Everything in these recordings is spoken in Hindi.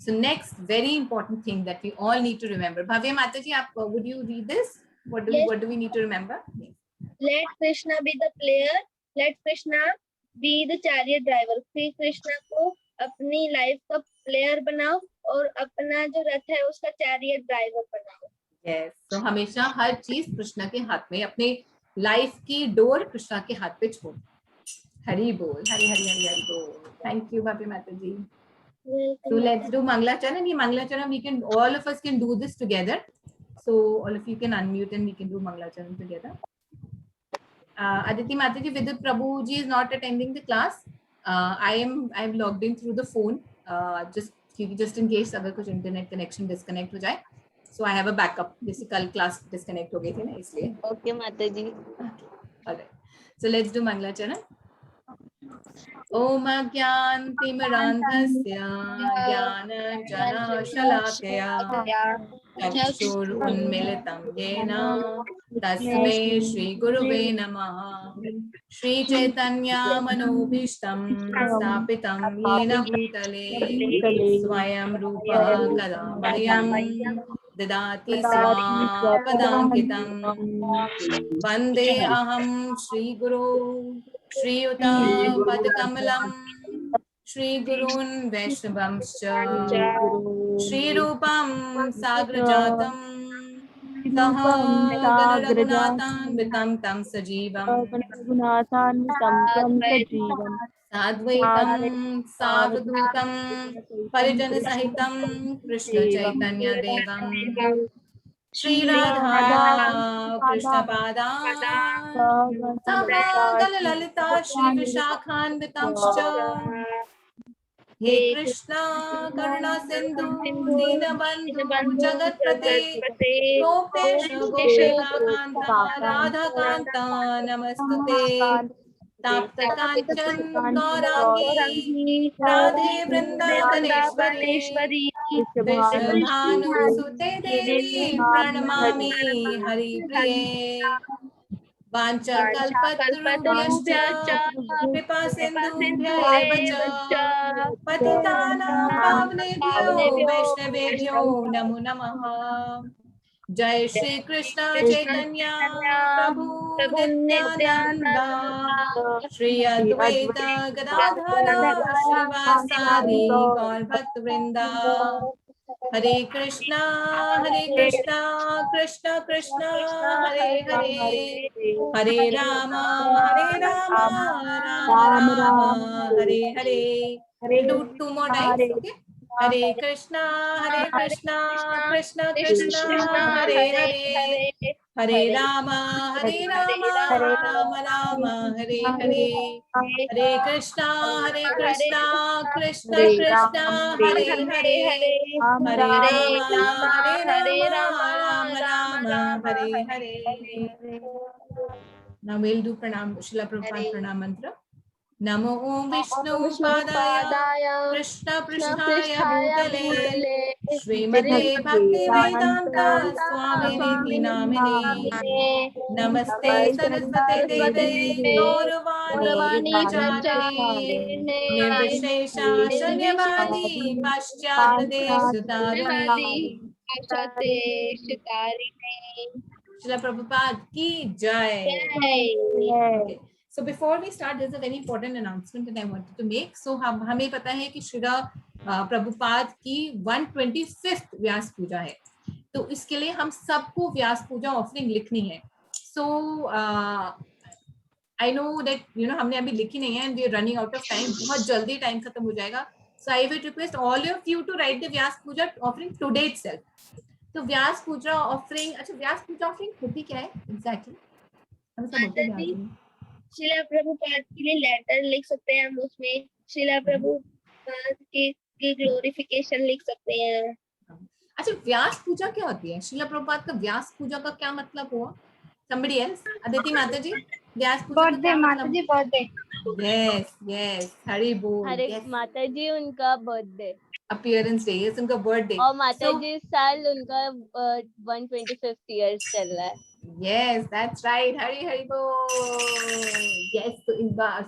So next very important thing that we all need to remember. Bhavya Mataji, would you read this? What do we need to remember? Let Krishna be the player. Let Krishna be the chariot driver. Shri Krishna को अपनी लाइफ का प्लेयर बनाओ और अपना जो रथ है उसका चैरियट ड्राइवर बनाओ. Yes. So हमेशा हर चीज कृष्णा के हाथ में, अपने लाइफ की डोर कृष्णा के हाथ पे छोड़. हरि बोल, हरि हरि हरि हरि बोल. Thank you, Bhavya Mataji. So let's do Mangalacharan. ये Mangalacharan, we can, all of us can do this together. So all of you can unmute and we can do Mangalacharan together. Aditi Mataji, Vidit Prabhuji is not attending the class. I'm logged in through the phone. Just in case अगर कुछ internet connection disconnect हो जाए. So I have a backup. जैसे कल class disconnect हो गई थी ना, इसलिए. Okay, Mataji. Okay. All right. So let's do Mangalacharan. ओम अज्ञानतिमिरान्धस्य ज्ञानञ्जनशलाकया चक्षुरुन्मीलितं येन तस्मै श्रीगुरुवे नमः. श्रीचैतन्यमनोभीष्टं स्थापितं येन भूतले स्वयं रूपः कदा मह्यं ददाति स्वापदाङ्कितं. वन्दे अहं श्रीगुरो श्रीयुतापदकमलं श्रीगुरून् वैष्णवंश्च श्रीरूपं साग्रजातं सहगण रघुनाथान्वितं तं सजीवं साद्वैतं सावधूतं परिजनसहितं कृष्णचैतन्यदेवं श्रीराधा कृष्णपादान् सहगण ललिता श्रीविशाखान्वितांश्च. हे कृष्णा करुणा सिंधु दीनबंधु जगत्पते गोपेश गोपिकान्ता राधाकान्ता नमस्तुते. ताप्त कांचन गौरांगी राधे वृंदावनेश्वरी वृषभानुसुते देवी प्रणमामि हरिप्रिये. वाञ्छाकल्पतरुभ्यश्च कृपा सिन्धुभ्यैव च पतितानां पावनेभ्यो वैष्णवेभ्यो नमो नमः. जय श्री कृष्ण चैतन्य प्रभु नित्यानंद श्री अद्वैत गदाधर श्रीवासादि गौर भक्त वृंदा. हरे Krishna Krishna Krishna Hare Hare Hare Ram Ram Ram Hare Hare. Do two more times, okay? Hare Krishna Krishna Krishna Hare Hare Hare Ram Ram Ram Hare Hare. Hare Krishna Krishna Krishna Hare Hare Hare Ram Ram Hare Hare. Now we'll do pranam, Srila Prabhupada pranam mantra. नमो ओम विष्णुपादाय कृष्ण पृष्ठाय भूतले श्रीमते भक्ति वेदांत स्वामिनिधि नामिने. नमस्ते सरस्वती देवे गौरवाणी प्रचारिणे निर्विशेष शून्यवादी पाश्चात्य देशतारिणे. श्रील प्रभुपाद की जय. Okay. So before we start, there's a very important announcement that I wanted to make. So हमें पता है कि श्रील प्रभुपाद की 125th व्यास पूजा है, तो इसके लिए हम सबको व्यास पूजा ऑफरिंग लिखनी है. So I know that हमने अभी लिखी नहीं है and we are running out of time. बहुत जल्दी टाइम खत्म हो जाएगा. So I would request all of you to write the Vyas Puja offering today itself. तो व्यास पूजा ऑफरिंग, अच्छा व्यास पूजा ऑफरिंग होती क्या है एग्जैक्टली? हम सब होते हैं. श्रीला प्रभुपाद के लिए लेटर लिख सकते हैं हम, उसमें श्रीला प्रभुपाद की ग्लोरिफिकेशन लिख सकते हैं. अच्छा व्यास पूजा क्या होती है? श्रीला प्रभुपाद का व्यास पूजा का क्या मतलब हुआ? Somebody else? अदिति माता जी, व्यास पूजा का क्या मतलब? बर्थडे. Yes हरि बोल. हरे माता जी उनका बर्थडे, अपीयरेंस डे, यस उनका बर्थडे. और माता जी साल उनका 125th ईयर चल रहा है. Yes, that's right. हरि बोल. Yes,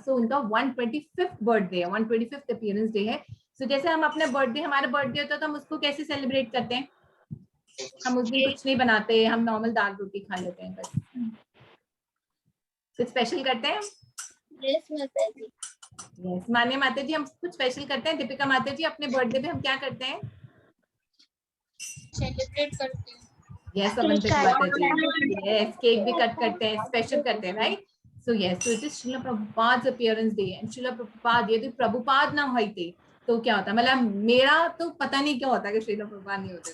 so उनका 125th birthday है, 125th appearance day है. So जैसे हम अपने बर्थडे, हमारा बर्थडे होता है तो हम उसको कैसे सेलिब्रेट करते हैं? हम उस दिन कुछ नहीं बनाते, हम नॉर्मल दाल रोटी खा लेते हैं बस। कुछ स्पेशल करते हैं? यस माता जी। यस मान्या माता जी, हम कुछ स्पेशल करते हैं। दीपिका माता जी, अपने बर्थडे पे हम क्या करते हैं? सेलिब्रेट करते हैं। Yes Avantika Mata ji, yes cake भी कट करते हैं, स्पेशल करते हैं, right? So yes, so it is Srila Prabhupada appearance day and Srila Prabhupada, यदि प्रभुपाद ना होते तो क्या होता? मतलब मेरा तो पता नहीं क्या होता कि श्रीला प्रभुपाद नहीं होते,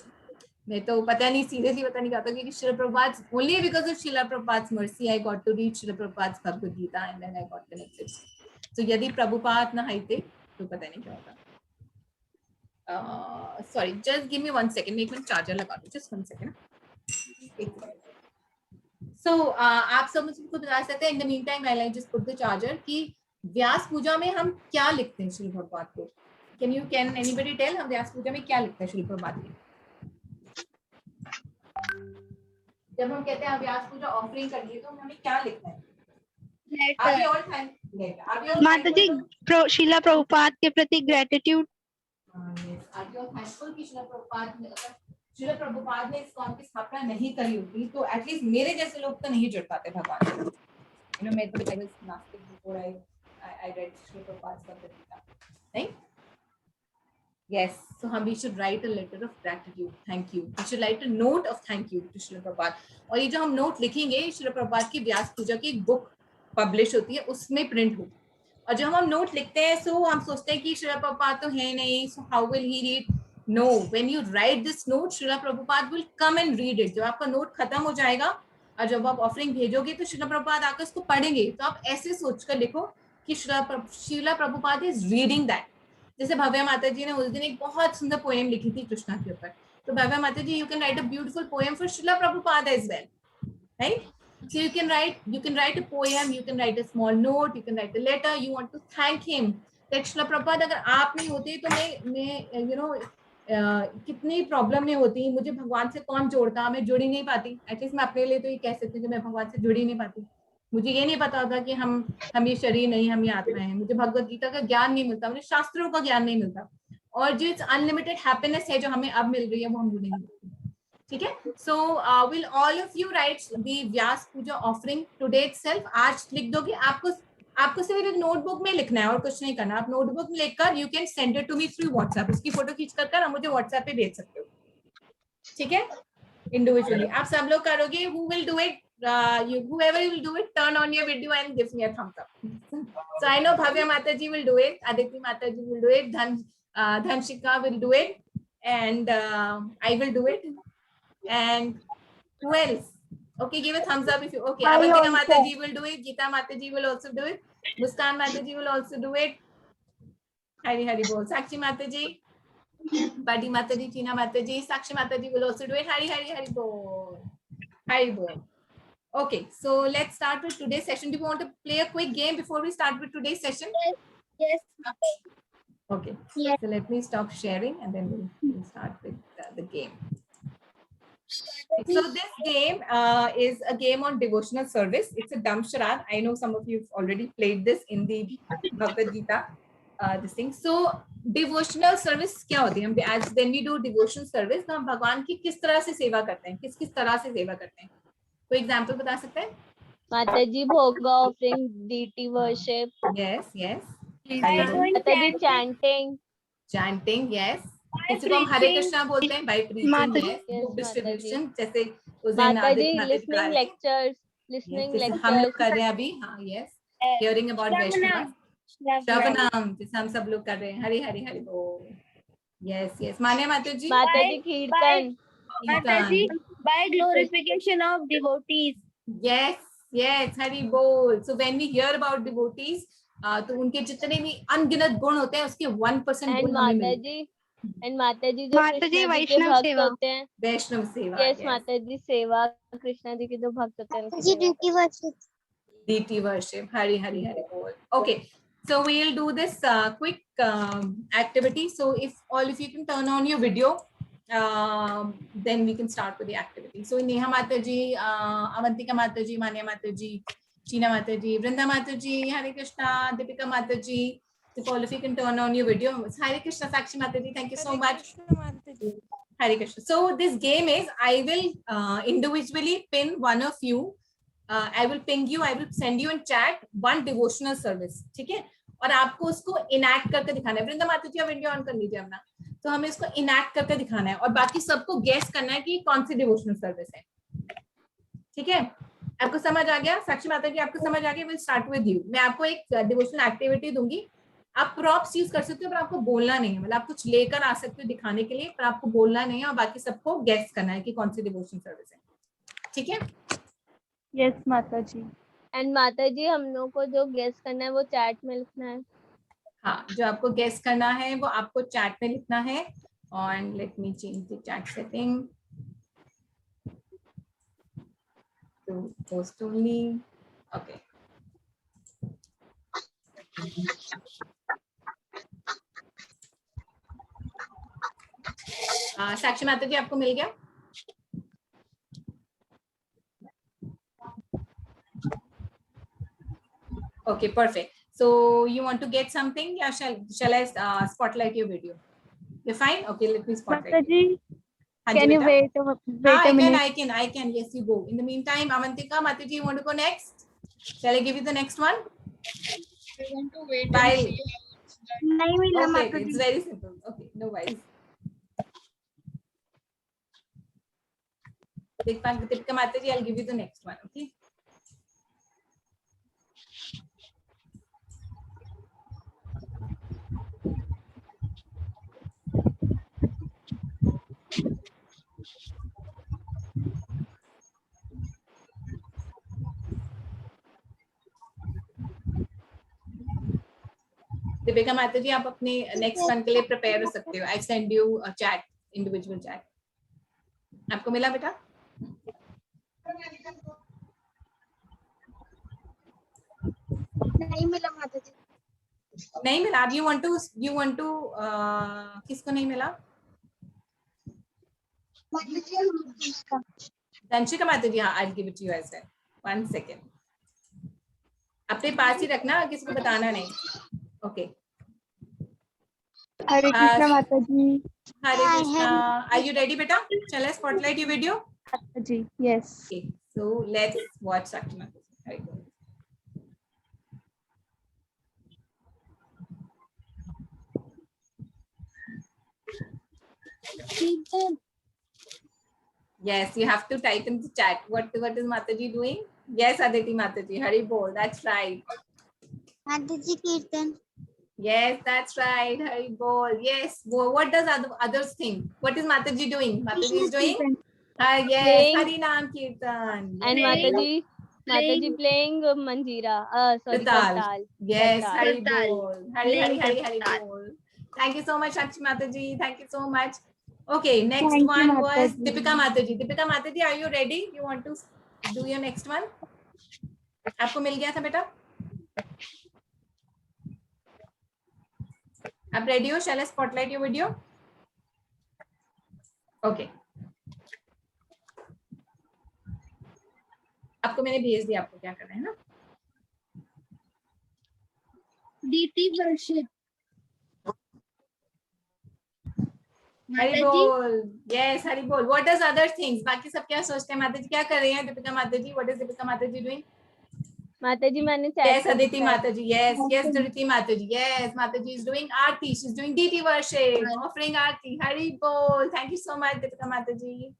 मैं तो पता नहीं, सीरियसली पता नहीं क्या होता, क्योंकि Srila Prabhupada, only because of Srila Prabhupada's mercy I got to read Srila Prabhupada's Bhagavad Gita and then I got connected. So यदि प्रभुपाद ना होते तो पता नहीं क्या होता। Sorry, just give me 1 second, मैं एक मिनट चार्जर लगा दूं, जस्ट 1 सेकंड। सो आप सब मुझको बता सकते हैं, in the mean time I just put the charger, कि व्यास पूजा में हम क्या लिखते हैं श्री प्रभुपाद को? कैन एनीबॉडी टेल, हम व्यास पूजा में क्या लिखते हैं श्री प्रभुपाद में? जब हम कहते हैं व्यास पूजा ऑफरिंग करिए तो हमें क्या लिखना है? माता जी, शीला प्रभुपाद के प्रति ग्रेटिट्यूड। श्रील प्रभुपाद ने इस्कॉन की स्थापना नहीं करी होती तो एटलीस्ट मेरे जैसे लोग तो नहीं जुड़ पाते भगवान से। You know, मैं तो I was Gnostic before I read Srila Prabhupada's Bhagavad Gita, right? Yes, so we should write a letter of gratitude, thank you. We should write a note of thank you to Srila Prabhupada. और ये जो हम नोट लिखेंगे, श्रील प्रभुपाद की व्यास पूजा की एक बुक पब्लिश होती है, उसमें प्रिंट होगी। और जब हम नोट लिखते हैं सो हम सोचते हैं कि श्रील प्रभुपाद तो है नहीं, so how will he read? No, when you write this note, Srila Prabhupada will come and read it. जब आपका नोट खत्म हो जाएगा और जब आप ऑफरिंग भेजोगे तो श्रील प्रभुपाद आकर उसको पढ़ेंगे, तो आप ऐसे सोचकर लिखो कि Srila Prabhupada is reading that. जैसे भव्या माता जी ने उस दिन एक बहुत सुंदर पोएम लिखी थी कृष्णा के ऊपर, तो Bhavya Mata ji, you can write a beautiful poem for Srila Prabhupada as well, right? So you can write a poem, you can write a small note, you can write a letter, you want to thank him that Srila Prabhupada, अगर आप नहीं होते तो मैं you know कितनी प्रॉब्लम नहीं होती, मुझे भगवान से कौन जोड़ता, मैं जुड़ ही नहीं पाती। एटलीस्ट मैं अपने लिए तो ये कह सकती हूँ कि मैं भगवान से जुड़ ही नहीं पाती। मुझे ये नहीं पता था कि हम ये शरीर नहीं, हम ये आत्मा है। मुझे भगवद गीता का ज्ञान नहीं मिलता, मुझे शास्त्रों का ज्ञान नहीं मिलता, और जो अनलिमिटेड हैप्पीनेस है जो हमें अब मिल रही है वो हम जुड़ नहीं मिलती। ठीक है? So will all of you write the Vyasa Puja offering today itself? आज लिख दोगे? आपको सिर्फ एक नोटबुक में लिखना है और कुछ नहीं करना। आप नोटबुक में लिखकर you can send it to me through WhatsApp, उसकी फोटो खींच कर मुझे व्हाट्सएप पे भेज सकते हो, ठीक है? इंडिविजुअली आप सब लोग करोगे। Who will do it? whoever will do it, turn on your video and give me a thumbs up. So I know Bhavya Mataji will do it, Aditi Mataji will do it, Dhanshika will do it, and I will do it. And who else? Okay, give a thumbs up if you okay. Avantika Mataji will do it, Geeta Mataji will also do it, Muskan Mataji will also do it. Hari Hari Bol. Sakshi Mataji, Badi Mataji, Tina Mataji, Sakshi Mataji will also do it. Hari Hari Hari Bol. Hari Bol. Okay, so let's start with today's session. Do you want to play a quick game before we start with today's session? Yes. Okay. Yes. So let me stop sharing and then we'll start with the game. So this game is a game on devotional service. It's a dumb charade. I know some of you have already played this in the Bhagavad Gita. This thing. So devotional service क्या होती है? As when we do devotional service, तो हम भगवान की किस तरह से सेवा करते हैं? किस तरह से सेवा करते हैं? कोई एग्जाम्पल बता सकते हैं? माता जी भोग offering, deity worship. Yes, yes. माता जी चैंटिंग, yes. किसी को हम हरे कृष्णा बोलते हैं, by preaching, yes. Book distribution, जैसे उस दिन माता जी लिसनिंग लेक्चर्स, जैसे हम लोग कर रहे हैं अभी, हाँ, yes. Hearing about Vaishnava, श्रवणम, जैसे हम सब लोग कर रहे हैं। हरि हरि हरि बोल। Yes, yes. मान्या माता जी कीर्तन, माता जी by glorification of devotees. Yes, yes, Hari Bol. So when we hear about devotees, तो उनके जितने भी अनगिनत गुण होते हैं उसके 1% गुण हमें मिलते हैं। एंड माता जी जो कृष्ण जी के भक्त होते हैं, वैष्णव सेवा। यस माता जी सेवा, कृष्ण जी के जो भक्त होते हैं DT worship. Hari Hari Hari Bol. Okay, so we'll do this quick activity. So if all of you can turn on your video, then we can start with the activity. So Neha Mataji, Avantika Mataji, Manya Mataji, Sheena Mataji, Vrinda Mataji, Hare Krishna, Deepika Mataji, If all of you can turn on your video. Hare Krishna, Sakshi Mataji, thank you so much. Hare Krishna. So this game is, I will individually pin one of you. I will ping you. I will send you in chat one devotional service. ठीक है? और आपको उसको इनैक्ट करके दिखाना है. वृंदा माता जी आप वीडियो ऑन कर लीजिए अपना. तो हमें इसको इनैक्ट करके दिखाना है और बाकी सबको गेस करना है कि कौन सी डिवोशनल सर्विस है. ठीक है? आपको समझ आ गया? साक्षी माता जी आपको समझ आ गया? Will start with you. मैं आपको एक डिवोशनल एक्टिविटी दूंगी. आप प्रॉप्स यूज कर सकते हो पर आपको बोलना नहीं है. मतलब आप कुछ लेकर आ सकते हो दिखाने के लिए पर आपको बोलना नहीं है और बाकी सबको गेस करना है कि कौन सी डिवोशनल सर्विस है. ठीक है? यस माता जी. एंड माता जी हम लोग को जो गेस करना है वो चैट में लिखना है. हाँ, जो आपको गेस करना है वो आपको चैट में लिखना है. और let me change the chat setting to post only. Okay. Sakshi Mata ji आपको मिल गया? Okay, perfect. So you want to get something? Yeah, shall I spotlight your video? You're fine? Okay, let me spotlight. माता जी, हाँ can जी you बेटा. wait a minute? I can. Yes, you go. In the meantime, Avantika, Mataji, you want to go next? Shall I give you the next one? I want to wait Bye. and see. नहीं मिला Okay, माता it's ji. very simple. Okay, no worries. Deepika Mataji, I'll give you the next one. Okay. Deepika माता जी आप अपने नेक्स्ट वन के लिए प्रिपेयर हो सकते हो. I send you a chat, individual chat. आपको मिला बेटा? नहीं मिला माता जी. नहीं मिला. आप यू वांट टू किसको नहीं मिला? दंशिका माता जी. हाँ, I will give it to you as well. 1 second. अपने पास ही रखना, किसी को बताना नहीं. ओके. हरे कृष्णा माता जी. हरे कृष्णा. आर यू रेडी बेटा? Shall I spotlight your video? माता जी. Yes. Okay, so let's watch Sakshi Mataji. Very good. Yes, you have to type in the chat. What is Mataji doing? Yes, Aditi Mataji. Hari bol. That's right. Mataji Kirtan. Yes, that's right. Hari bol. Yes. What does others think? What is Mataji doing? Mataji is doing. Yes. Playing. Hari Naam Kirtan. And Yes. Mataji playing manjira. Sorry, Kartal. kartal. Yes. Kartal. Hari Kartal. bol. Hari bol. Thank you so much, Sakshi Mataji. Thank you so much. Okay, next Thank you, one was Mataji. Deepika Mataji. Deepika Mataji, are you ready? You want to do your next one? आपको मिल गया था बेटा? आप ready हो? Shall I spotlight your video? Okay. आपको मैंने भेज दिया, आपको क्या करना है ना? DT worship. हरी बोल. Yes, हरी बोल. What does other things? बाकी सब क्या सोचते हैं? माता जी क्या कर रही हैं? दीपिका माता जी. What is Deepika माता जी doing? माता जी मैंने chat Yes, पे Aditi लिखा है. Mataji. Yes, yes, Aditi Mataji. Yes, Mataji is doing Aarti. She's doing DT worship, offering Aarti. Hari Bol. Thank you so much, Deepika Mataji.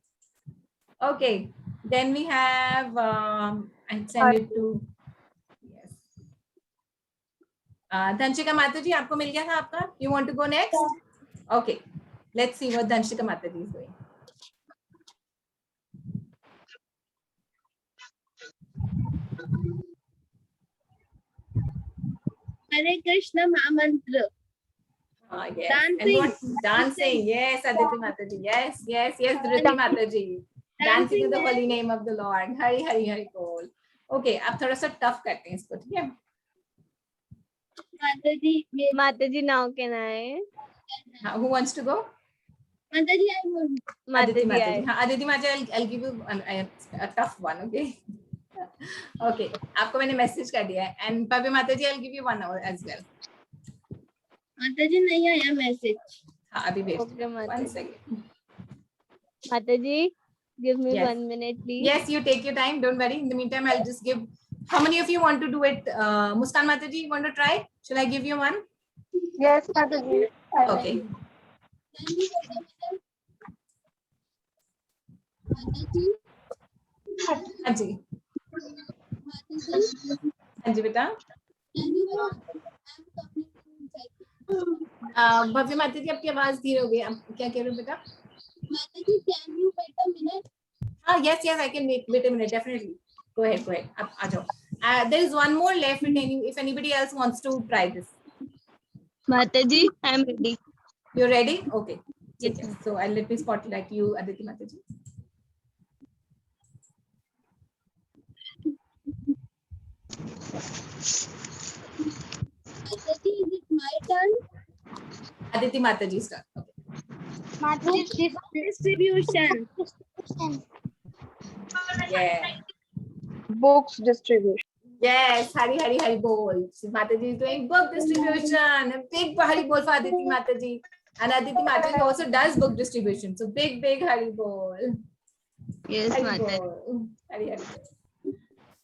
Okay, then we have, I send it to, yes. Dhanshika Mataji, आपको मिल गया था आपका? You want to go next? Okay, let's see what Dhanshika Mataji is doing. Hare Krishna Mahamantra. Yes. Dancing. And what? Dancing. Yes, Aditi Mataji. Yes, yes, yes, Dhriti Mataji. Dancing in the holy name of the Lord. Hari Hari Hari Bol. Okay, अब थोड़ा सा टफ करते हैं इसको, ठीक है? माता जी now can I? Who wants to go? Mataji, I want. Aditi माता Mataji. जी हाँ, Aditi Mataji, I'll give you a tough one, okay? Okay, आपको मैंने मैसेज कर दिया है. And Pavya Mataji, I'll give you one as well. माता जी नहीं आया मैसेज। हाँ अभी भेज Okay, माता वन जी। सेकेंड. माता जी, give me Yes. 1 minute, please. Yes, you take your time. Don't worry. In the meantime, I'll just give. How many of you want to do it? Muskan Mataji, you want to try? Shall I give you one? Yes, माता जी. Okay. हाँ जी. हाँ जी बेटा. भव्य माता जी आपकी आवाज धीरे हो गई. आप क्या कह रहे हो बेटा? Can you wait a minute? हाँ, yes, I can wait a minute, definitely. Go ahead. आप आ जाओ. There is one more left. If anybody else wants to try this. माता जी, I am ready. You're ready? Okay. Yes, Okay. So I'll let me spotlight you, Aditi Mata ji. Aditi, is it my turn? Aditi Mata ji start. Okay. Distribution. Yeah. Books distribution. Yes, Hari bol. Mata ji is doing book distribution. A big Hari bol for Aditi Mata ji. And Aditi Mata ji also does book distribution. So big Hari bol. Yes, Hari माता जी. bol. Hari bol.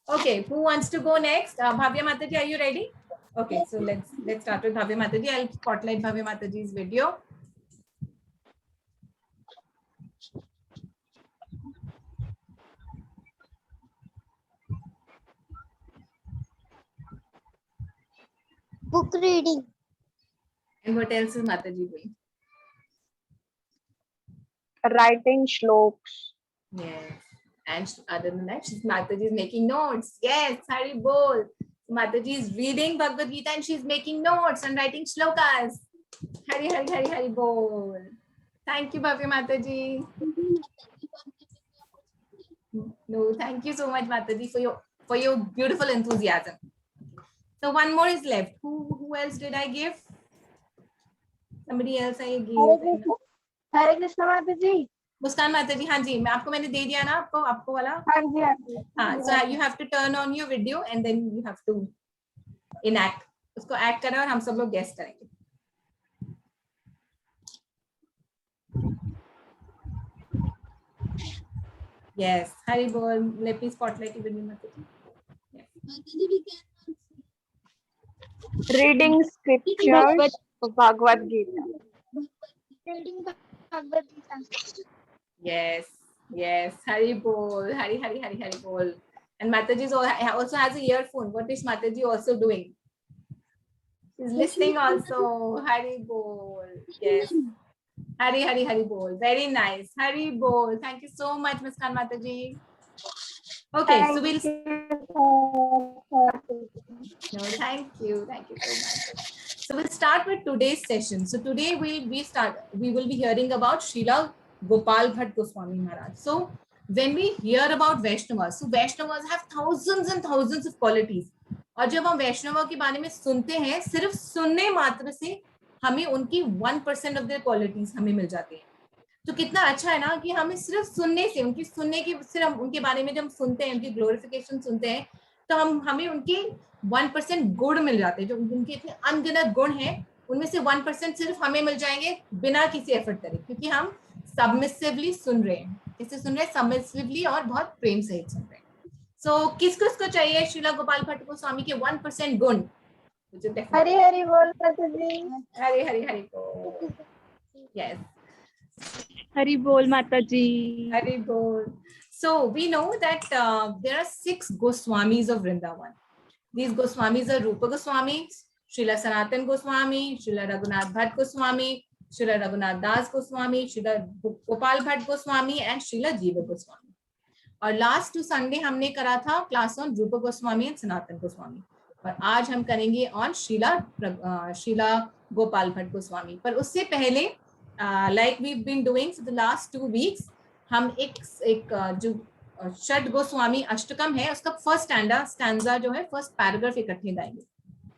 Okay, who wants to go next? Bhavya Mata ji, are you ready? Okay, so let's start with Bhavya Mata ji. I'll spotlight Bhavya Mata ji's video. Book reading. And what else is Mata ji doing? Writing shloks. Yes. And other than that, Mataji is making notes. Yes, Hari bol. Mataji is reading Bhagavad Gita and she's making notes and writing shlokas. Hari bol. Thank you, Bhavya Mataji. No, thank you so much, Mataji, for your beautiful enthusiasm. So one more is left. Who else did I give? Somebody else I gave. Hare Krishna माता जी. मुस्कान माता जी. हाँ जी, मैंने दे दिया ना आपको वाला. हाँ जी हाँ जी. हाँ, so you have to turn on your video and then you have to enact. उसको act करें और हम सब लोग guess करेंगे. Yes, Hari bol. Let me spotlight you, Vinny Mata ji. Reading scriptures. Bhagavad Gita. Reading Bhagavad Gita. Yes, Hari bol. Hari bol. And Mataji also has a earphone. What is Mataji also doing? She's listening also. Hari bol. Yes. Hari bol. Very nice. Hari bol. Thank you so much, Ms. Khan Mataji. Okay, so we'll. No, thank you so much. So we'll start with today's session. So today we will be hearing about Srila Gopal Bhatt Goswami Maharaj. So when we hear about Vaishnavas, so Vaishnavas have thousands and thousands of qualities. और जब हम वैष्णव के बारे में सुनते हैं, सिर्फ सुनने मात्र से हमें उनकी 1% ऑफ देयर क्वालिटीज हमें मिल जाती हैं. तो कितना अच्छा है ना कि हमें सिर्फ सुनने से सिर्फ उनके बारे में जब हम सुनते हैं, उनकी ग्लोरिफिकेशन सुनते हैं, तो हमें उनके 1% गुण मिल जाते हैं. जो उनके इतने अनगिनत गुण हैं, उनमें से 1% सिर्फ हमें मिल जाएंगे बिना किसी एफर्ट करे, क्योंकि हम सबमिसिवली सुन रहे हैं. कैसे सुन रहे हैं? सबमिसिवली और बहुत प्रेम सहित सुन रहे हैं. सो किसको चाहिए श्रीला गोपाल भट्ट गोस्वामी के 1% गुण? हरि हरि बोल माता जी. हरि बोल. Yes. हरि बोल माता जी. Hari bol. So we know that there are 6 Goswamis of Vrindavan. These Goswamis are Rupa Goswami, Srila Sanatan Goswami, Srila Raghunath Bhatt Goswami, Srila Raghunath Das Goswami, Srila Gopal Bhatt Goswami and Srila Jiva Goswami. और लास्ट 2 संडे हमने करा था class on Rupa Goswami and Sanatana Goswami, और आज हम करेंगे ऑन शीला गोपाल भट्ट गोस्वामी. पर उससे पहले like we been doing for the last 2 weeks, हम एक जो षड गोस्वामी अष्टकम है उसका फर्स्ट स्टैंजा जो है, फर्स्ट पैराग्राफ इकट्ठे गाएंगे.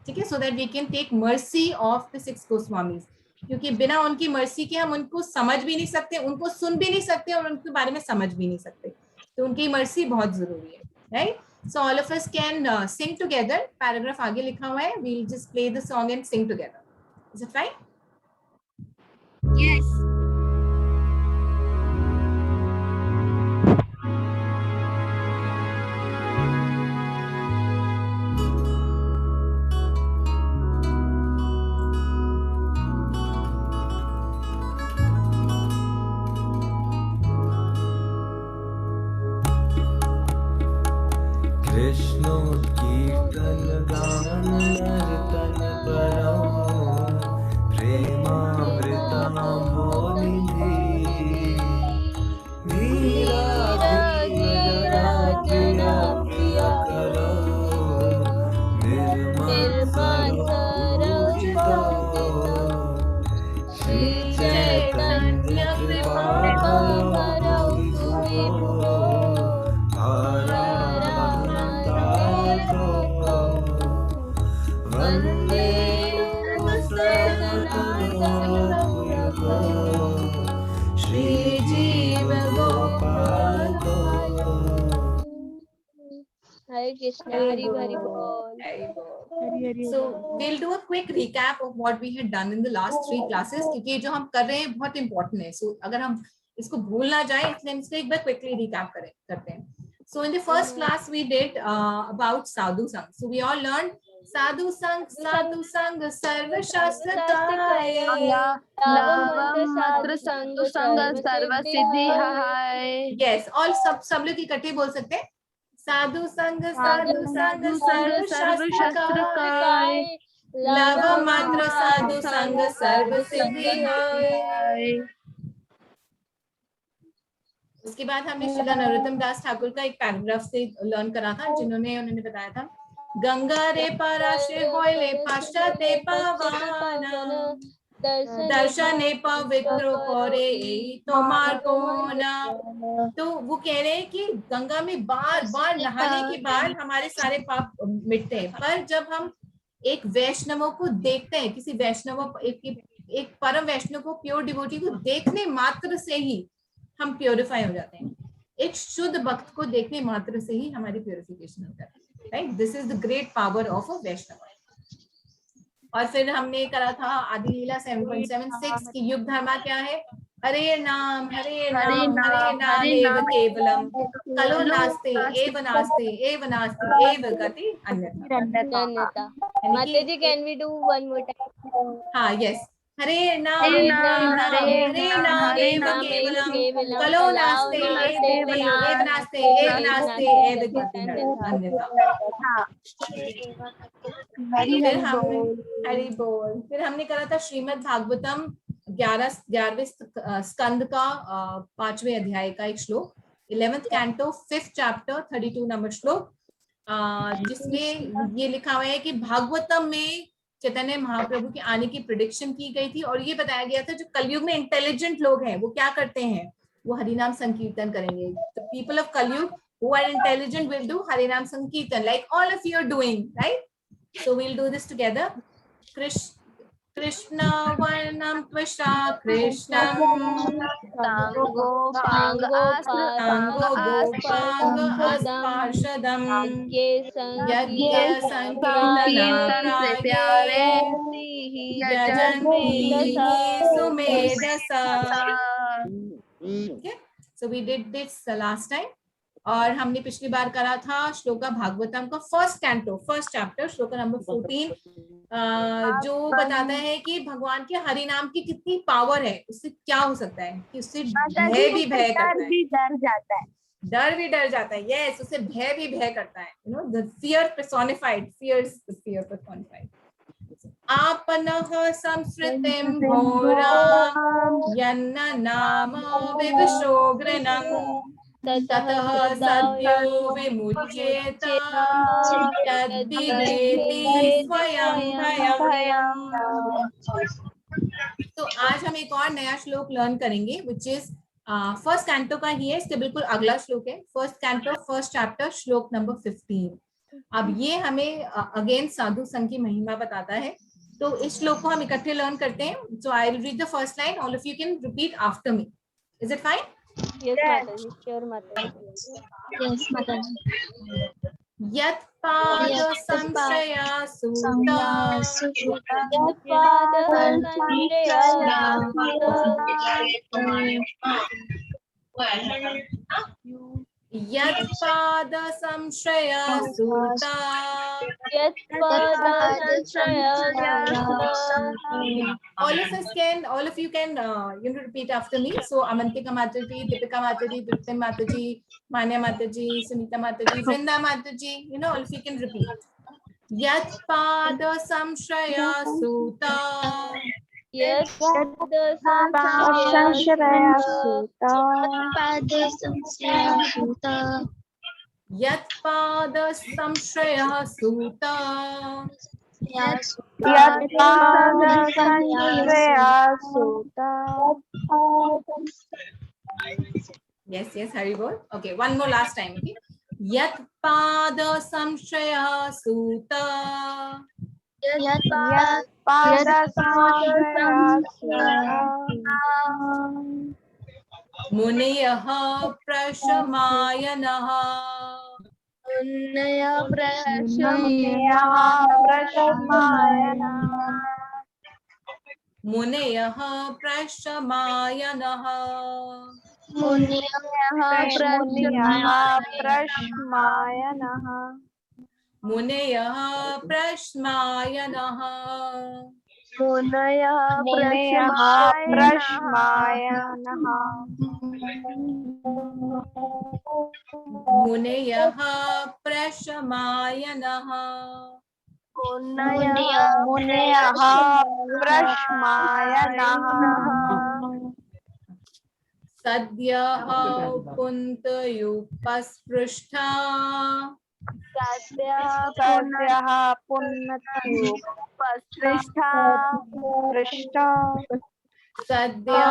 ठीक है, so that we can take mercy of the 6 Goswamis, क्योंकि बिना उनकी मर्सी के हम उनको समझ भी नहीं सकते, उनको सुन भी नहीं सकते और उनके बारे में समझ भी नहीं सकते. तो उनकी मर्सी बहुत जरूरी है. Right, so all of us can sing together. Paragraph आगे लिखा हुआ है, we will just play the song and sing together. Is it fine? Yes. कृष्णो कीर्तन गान नर्तन करो प्रेमामृता निधि मीरा जरा प्रिया प्रिया करो निर्मल पूजितो श्री चैतन्य कृपा करो विभो वंदे श्री जीव गोपाल को। हरे कृष्णा हरि हरि बोल। So we'll do a quick recap of what we had done in the last 3 classes, क्योंकि जो हम कर रहे हैं बहुत important है. So अगर हम इसको भूल ना जाए इसलिए इसको एक बार quickly recap करते हैं. So in the first class we did about sadhu sang. So we all learned sadhu sang sarva shastra gaye मत्र संग सर्व सिद्धि हाय। yes all सब लोग इकट्ठे बोल सकते हैं साधु संग सर्व शास्त्र गाय लव मात्र साधु संग सर्व सिद्धि हाय। उसके बाद हमने श्रीला नरोत्तम दास ठाकुर का एक पैराग्राफ से लर्न करा था उन्होंने बताया था गंगा रे पराशे होइले पाश्चात्य पावन दर्शने पवित्र करे तोमार कोना। तो वो कह रहे हैं कि गंगा में बार बार नहाने के बाद हमारे सारे पाप मिटते हैं, पर जब हम एक वैष्णवों को देखते हैं, किसी वैष्णव एक परम वैष्णव को, प्योर डिवोटी को देखने मात्र से ही हम प्योरीफाई हो जाते हैं। एक शुद्ध भक्त को देखने मात्र से ही हमारी प्योरिफिकेशन हो जाती है, right. This is the great power of a Vaishnava. और फिर हमने करा था आदि लीला 7.76 की युग धर्मा क्या है, हरे नाम एव केवलम कलो नास्ते एव गति अन्यथा। Mata ji can we do one more time? हाँ यस, हरे नाम एव केवलम कलो नास्ते एव गति अन्यथा। हरि बोल। फिर हमने करा था श्रीमद् भागवतम 11वें स्कंद का 5वें अध्याय का एक श्लोक, 11th canto 5th chapter 32 number श्लोक, जिसमें ये लिखा हुआ है कि भागवतम में चैतन्य महाप्रभु के आने की प्रेडिक्शन की गई थी और ये बताया गया था जो कलयुग में इंटेलिजेंट लोग हैं वो क्या करते हैं, वो हरिनाम संकीर्तन करेंगे। The people of Kalyug who are intelligent will do Harinam Sankirtan like all of you are doing, right? So we'll do this together. Krishna Varnam Tvasha Krishnam Tango Gopang Asparshadam Yagya Sankirtana Prayare Yajanti Sumedasa. Okay, so we did this last time. और हमने पिछली बार करा था श्लोका भागवतम का फर्स्ट चैप्टर श्लोका नंबर 14, जो बताता है कि भगवान के हरि नाम की कितनी पावर है, उससे क्या हो सकता है कि उससे भय भी भय करता है, डर भी डर जाता है, यस, उससे भय भी भय करता है, you know the fear personified, fear personified. आपनः संस्कृतिं घोरां यन्न नाम विवशोग्रनम् ततः सद्यो विमुच्येत तद्विनेति स्वयं भयम्। तो आज हम एक और नया श्लोक लर्न करेंगे विच इज फर्स्ट कैंटो का ही है, इसके बिल्कुल अगला श्लोक है, फर्स्ट कैंटो फर्स्ट चैप्टर श्लोक नंबर 15। अब ये हमें अगेन साधु संघ की महिमा बताता है, तो इस श्लोक को हम इकट्ठे लर्न करते हैं। So I will read the first line, all of you can repeat after me, is it fine? Yes, Mataji. Sure, Mataji. Yes, Mataji. यत् पाद संशया सूता यत् पाद संशया सूता all of you can repeat after me. So Amantika Mataji, Deepika Mataji, Tripti Mataji, Manya Mataji, Sunita Mataji, Vrinda Mataji, all of you can repeat. Yat pada samshaya suta Yat pada samshaya suta Yes, Haribol. Okay, one more last time. Okay. Yat pada samshaya suta Muniyaha prashamayanaha Muniyaha prashamayanaha Muneyaha prashmayanaha Muneyaha prashamayanaha Sadhyaha puntayupasprishtha Sadhyaha punatayupasprishtha Sadhya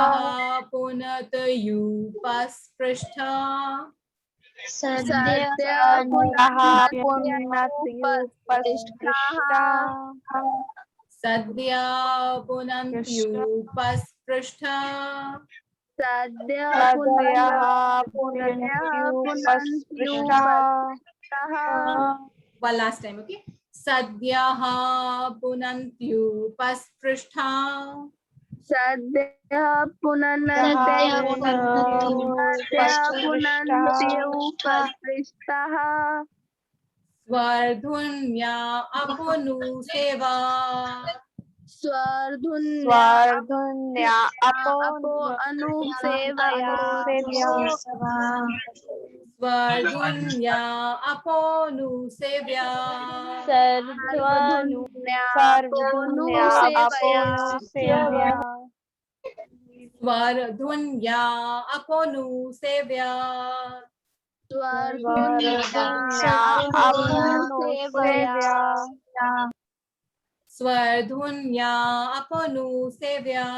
punantyupasprishtha One last time, okay? Sadhyaha punantyupasprishtha Swardhunya aponu seva Swardhunya Swardhunya aponu sevya Swardhunya aponu sevya Swardhunya aponu sevya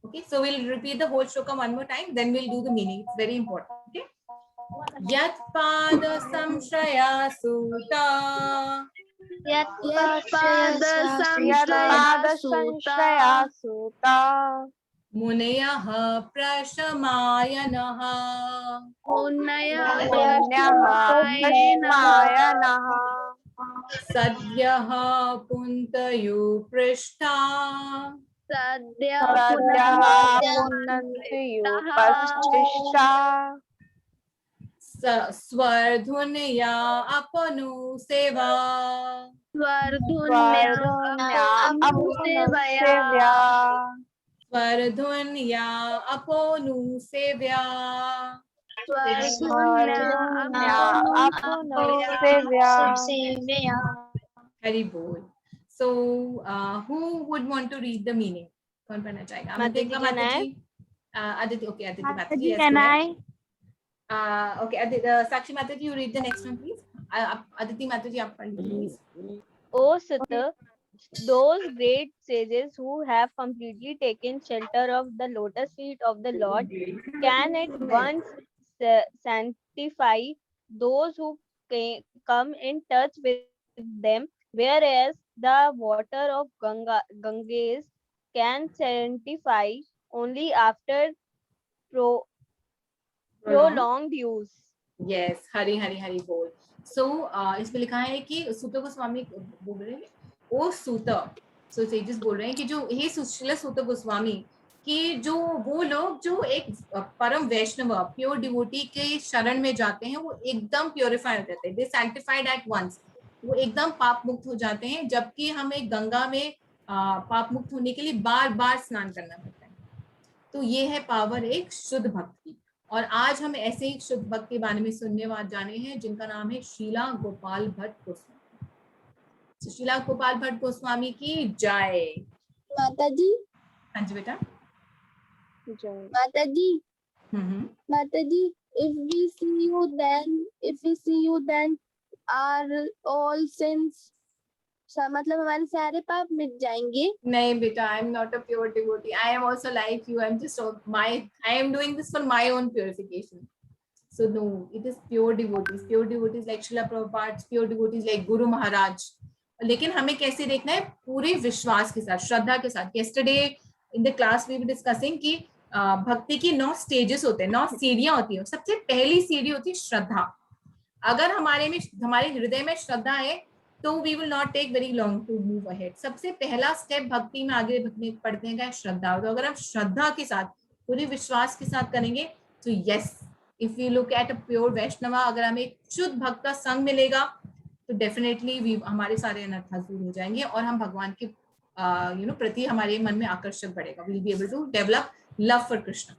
Okay, so we'll repeat the whole shloka one more time, then we'll do the meaning. It's very important. Okay. Yat pada samshaya suta Muneyaha prashamayanaha Sadhyaha puntayuprishta Swardhunya apanu seva Swardhunya aponu sevya Hari Bol. So, who would want to read the meaning? कौन पढ़ना चाहेगा? Mataji, can I? Aditi, okay, Aditi Mataji. Yes, Can go I? ahead. Okay, Aditi, Sakshi Mataji, you read the next one, please. Aditi Mataji, आप पढ़ लीजिए, please. O Sutta, those great sages who have completely taken shelter of the lotus feet of the Lord can at once sanctify those who come in touch with them, whereas the water of Ganges can sanctify only after prolonged use. Yes, Hari Hari Hari बोल. सो इसमें लिखा है कि सूत गोस्वामी बोल रहे हैं, ओ सूत, सो सेजेस बोल रहे हैं कि जो हे सुशील सूत गोस्वामी कि जो वो लोग जो एक परम वैष्णव प्योर डिवोटी के शरण में जाते हैं वो एकदम प्योरीफाई हो जाते हैं, दे सैंक्टिफाइड एट वंस, वो एकदम पाप मुक्त हो जाते हैं, जबकि हमें गंगा में पाप मुक्त होने के लिए बार बार स्नान करना पड़ता है. तो ये है पावर एक शुद्ध भक्त की. और आज हम ऐसे ही शुद्ध भक्त के बारे में सुनने वाले जाने हैं जिनका नाम है शीला गोपाल भट्ट गोस्वामी. तो शीला गोपाल भट्ट गोस्वामी की जय. माता जी, हाँ जी बेटा. माता जी, माता जी, if we see you then are all sins, मतलब हमारे सारे पाप मिट जाएंगे. नहीं बेटा, I am not a pure devotee, I am also like you, I am just I am doing this for my own purification. So no, it is pure devotees like Srila Prabhupada, pure devotees like Guru Maharaj. लेकिन हमें कैसे देखना है? पूरे विश्वास के साथ, श्रद्धा के साथ. Yesterday in the class we were discussing कि भक्ति की 9 स्टेजेस होते हैं, 9 सीढ़ियां होती है. सबसे पहली सीढ़ी होती है श्रद्धा. अगर हमारे हृदय में श्रद्धा है तो we will not take very long to move ahead. सबसे पहला स्टेप भक्ति में आगे बढ़ने का है श्रद्धा. तो अगर हम श्रद्धा के साथ, पूरे विश्वास के साथ करेंगे तो yes, if you look at a pure Vaishnava, अगर हमें एक शुद्ध भक्त का संग मिलेगा तो डेफिनेटली हमारे सारे अनर्थ दूर हो जाएंगे और हम भगवान के प्रति हमारे मन में आकर्षक बढ़ेगा. We will be able to develop love for Krishna.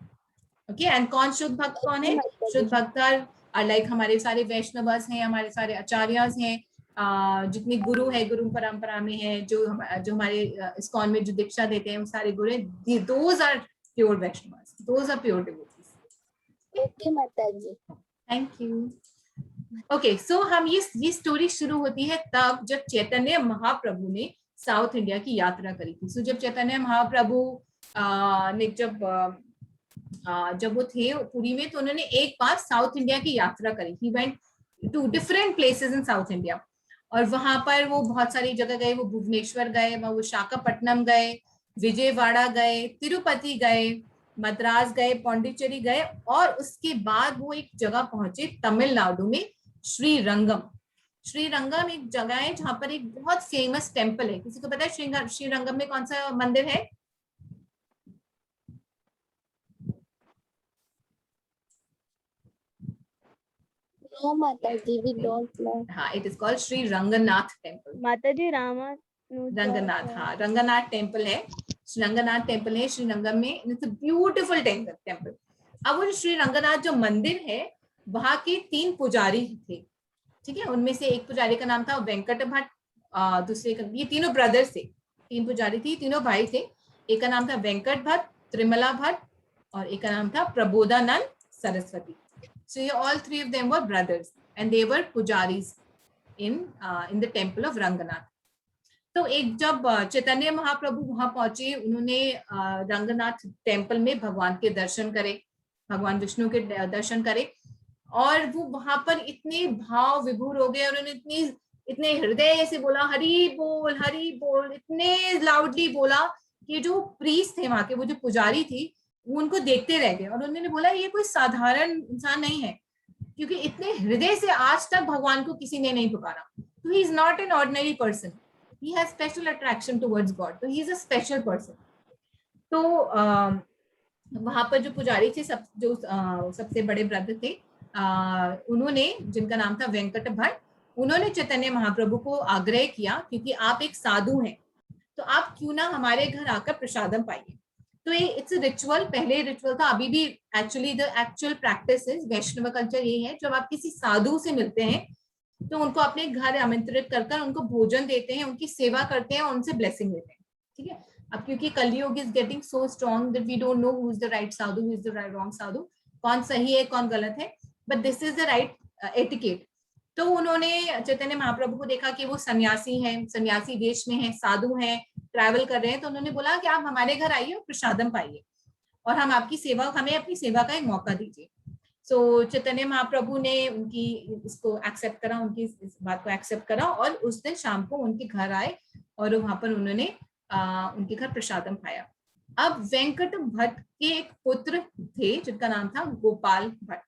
Okay, and कौन शुद्ध भक्त कौन है? शुद्ध भक्त आर लाइक हमारे सारे वैष्णवस हैं, हमारे सारे आचार्यस हैं, जितने गुरु है गुरु परंपरा में है, जो हमारे इस्कॉन में जो दीक्षा देते हैं वो सारे गुरु हैं. Those are pure Vaishnavas, those are pure devotees. Okay Mata ji, thank you. Okay, so हम ये स्टोरी शुरू होती है तब जब चैतन्य महाप्रभु ने साउथ इंडिया की यात्रा करी थी. सो जब चैतन्य महाप्रभु ने जब वो थे पुरी में, तो उन्होंने एक बार साउथ इंडिया की यात्रा करी. He went to different places in South India और वहां पर वो बहुत सारी जगह गए. वो भुवनेश्वर गए, वो विशाखापट्टनम गए, विजयवाड़ा गए, तिरुपति गए, मद्रास गए, पौंडीचेरी गए और उसके बाद वो एक जगह पहुंचे तमिलनाडु में, श्रीरंगम. श्रीरंगम एक जगह है जहां पर एक बहुत फेमस टेम्पल है. किसी को पता है श्रीरंगम में कौन सा मंदिर है? No Mata ji, we don't no. हाँ, it is called Shri Ranganath temple. माता जी रंगनाथ, हाँ, रंगनाथ टेम्पल है. रंगनाथ टेम्पल है श्रीरंगम में. It's a beautiful temple. अब वो श्री रंगनाथ जो मंदिर है वहां के 3 पुजारी थे. ठीक है, उनमें से एक पुजारी का नाम था वेंकट भट्ट, दूसरे का, ये तीनों ब्रदर्स थे, 3 पुजारी थी, तीनों भाई थे. एक का नाम था वेंकट भट्ट, त्रिमला भट्ट और एक का नाम था Prabodhanand Saraswati. So all 3 of them were brothers and they were pujaris in the temple of Ranganath. तो एक जब चैतन्य महाप्रभु वहां पहुंचे, उन्होंने रंगनाथ टेम्पल में भगवान के दर्शन करे, भगवान विष्णु के दर्शन करे और वो वहां पर इतने भाव विभोर हो गए और उन्होंने इतने हृदय से बोला हरि बोल, इतने लाउडली बोला कि जो प्रीस्ट थे वहां के, वो जो पुजारी थी, वो उनको देखते रह गए और उन्होंने बोला ये कोई साधारण इंसान नहीं है, क्योंकि इतने हृदय से आज तक भगवान को किसी ने नहीं पुकारा. तो he is not an ordinary person, he has special attraction towards God, तो he is a special person. तो वहां पर जो पुजारी थे, जो सबसे बड़े ब्रदर थे, उन्होंने, जिनका नाम था वेंकट भट्ट, उन्होंने चैतन्य महाप्रभु को आग्रह किया क्योंकि आप एक साधु हैं तो आप क्यों ना हमारे घर आकर प्रसादम पाइए. तो ये इट्स अ रिचुअल, पहले रिचुअल था, अभी भी actually the actual practice is, Vaishnava culture यही है, जब आप किसी साधु से मिलते हैं तो उनको अपने घर आमंत्रित कर उनको भोजन देते हैं, उनकी सेवा करते हैं और उनसे ब्लेसिंग लेते हैं. ठीक है, अब क्योंकि Kaliyuga is getting so strong that we don't know who is the right sadhu, who is the wrong sadhu, कौन सही है कौन गलत है, but this is the right etiquette. तो उन्होंने चैतन्य महाप्रभु को देखा कि वो सन्यासी हैं, सन्यासी देश में हैं, साधु हैं, ट्रैवल कर रहे हैं, तो उन्होंने बोला कि आप हमारे घर आइए और प्रसादम पाइए और हम आपकी सेवा, हमें अपनी सेवा का एक मौका दीजिए. सो चैतन्य महाप्रभु ने उनकी इसको एक्सेप्ट करा, उनकी इस बात को एक्सेप्ट करा और उस दिन शाम को उनके घर आए और वहां पर उन्होंने उनके घर प्रसादम पाया. अब वेंकट भट्ट के एक पुत्र थे जिनका नाम था गोपाल भट्ट,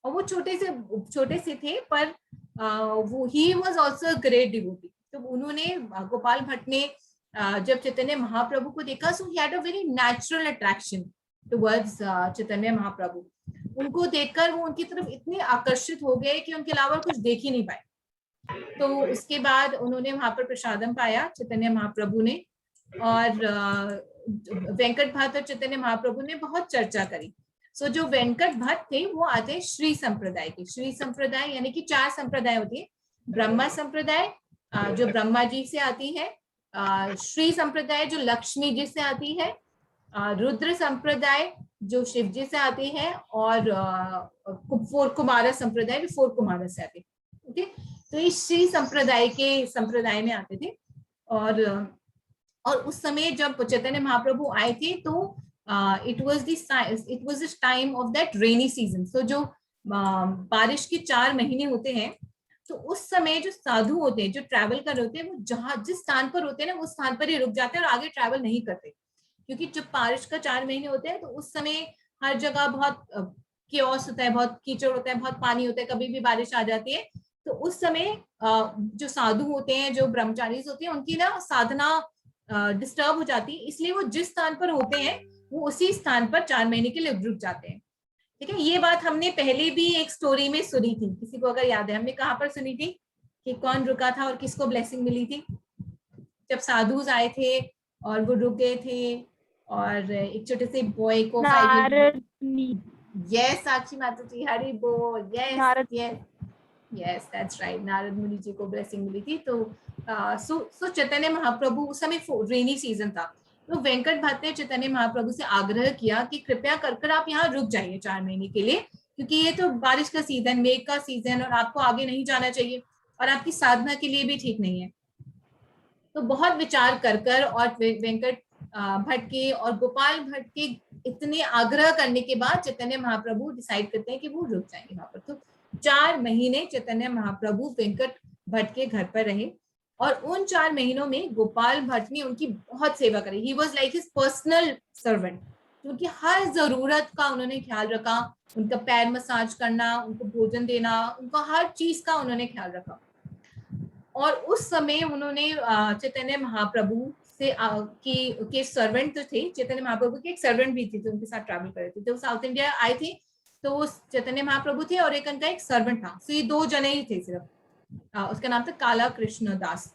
और वो छोटे से थे, पर वो he was also great devotee. तो उन्होंने गोपाल भट्ट ने जब चैतन्य महाप्रभु को देखा, so he had a very natural attraction towards Chaitanya Mahaprabhu. उनको देखकर वो उनकी तरफ इतने आकर्षित हो गए कि उनके अलावा कुछ देख ही नहीं पाए। तो उसके बाद उन्होंने वहां पर प्रसादम पाया चैतन्य महाप्रभु ने, और वेंकट भट्ट और चैतन्य महाप्रभु ने बहुत चर्चा करी। सो जो वेंकट भट्ट थे वो आते हैं श्री संप्रदाय के। श्री संप्रदाय यानी कि 4 संप्रदाय होती है। ब्रह्मा संप्रदाय जो ब्रह्मा जी से आती है, श्री संप्रदाय जो लक्ष्मी जी से आती है, रुद्र संप्रदाय जो शिव जी से आती है, और 4 कुमार संप्रदाय जो 4 कुमार से आती है। ओके, तो इस श्री संप्रदाय में आते थे। और उस समय जब चैतन्य महाप्रभु आए थे तो it was the time of that rainy season. So जो बारिश के 4 महीने होते हैं, तो उस समय जो साधु होते हैं, जो ट्रैवल कर रहे होते हैं, वो जिस स्थान पर होते हैं ना, उस स्थान पर ही रुक जाते हैं और आगे ट्रैवल नहीं करते। क्योंकि जब बारिश का 4 महीने होते हैं तो उस समय हर जगह बहुत कियोस होता है, बहुत कीचड़ होता है, बहुत पानी होता है, कभी भी बारिश आ जाती है। तो उस समय जो साधु होते हैं, जो ब्रह्मचारी होते हैं, उनकी ना साधना डिस्टर्ब हो जाती है, इसलिए वो जिस स्थान पर होते हैं वो उसी स्थान पर 4 महीने के लिए रुक जाते हैं। ठीक है, ये बात हमने पहले भी एक स्टोरी में सुनी थी, किसी को अगर याद है हमने कहाँ पर सुनी थी कि कौन रुका था और किसको ब्लेसिंग मिली थी? जब साधुज आए थे और वो रुक गए थे, और एक छोटे से बॉय को यस साक्षी माता जी, हरि बोल, यस दैट्स राइट, नारद मुनि जी को ब्लेसिंग मिली थी। तो सो चैतन्य महाप्रभु, उस समय रेनी सीजन था, तो वेंकट भट्ट ने चैतन्य महाप्रभु से आग्रह किया कि कृपया कर आप यहाँ रुक जाइए 4 महीने के लिए, क्योंकि ये तो बारिश का सीजन, मेघ का सीजन, और आपको आगे नहीं जाना चाहिए और आपकी साधना के लिए भी ठीक नहीं है। तो बहुत विचार कर और वेंकट भट्ट के और गोपाल भट्ट के इतने आग्रह करने के बाद चैतन्य महाप्रभु डिसाइड करते हैं कि वो रुक जाएंगे वहां पर। तो 4 महीने चैतन्य महाप्रभु वेंकट भट्ट के घर पर रहे, और उन 4 महीनों में गोपाल भट्ट ने उनकी बहुत सेवा करी। He was like his personal servant. उनकी हर जरूरत का उन्होंने ख्याल रखा, उनका पैर मसाज करना, उनको भोजन देना, उनका हर चीज का उन्होंने ख्याल रखा। और उस समय उन्होंने चैतन्य महाप्रभु से के सर्वेंट तो थे, चैतन्य महाप्रभु के एक सर्वेंट भी थे जो उनके साथ ट्रैवल कर रहे थे। तो साउथ इंडिया आए थे, तो वो चैतन्य महाप्रभु थे और एक उनका एक सर्वेंट था। तो ये 2 जने ही थे सिर्फ। उसका नाम था काला कृष्ण दास।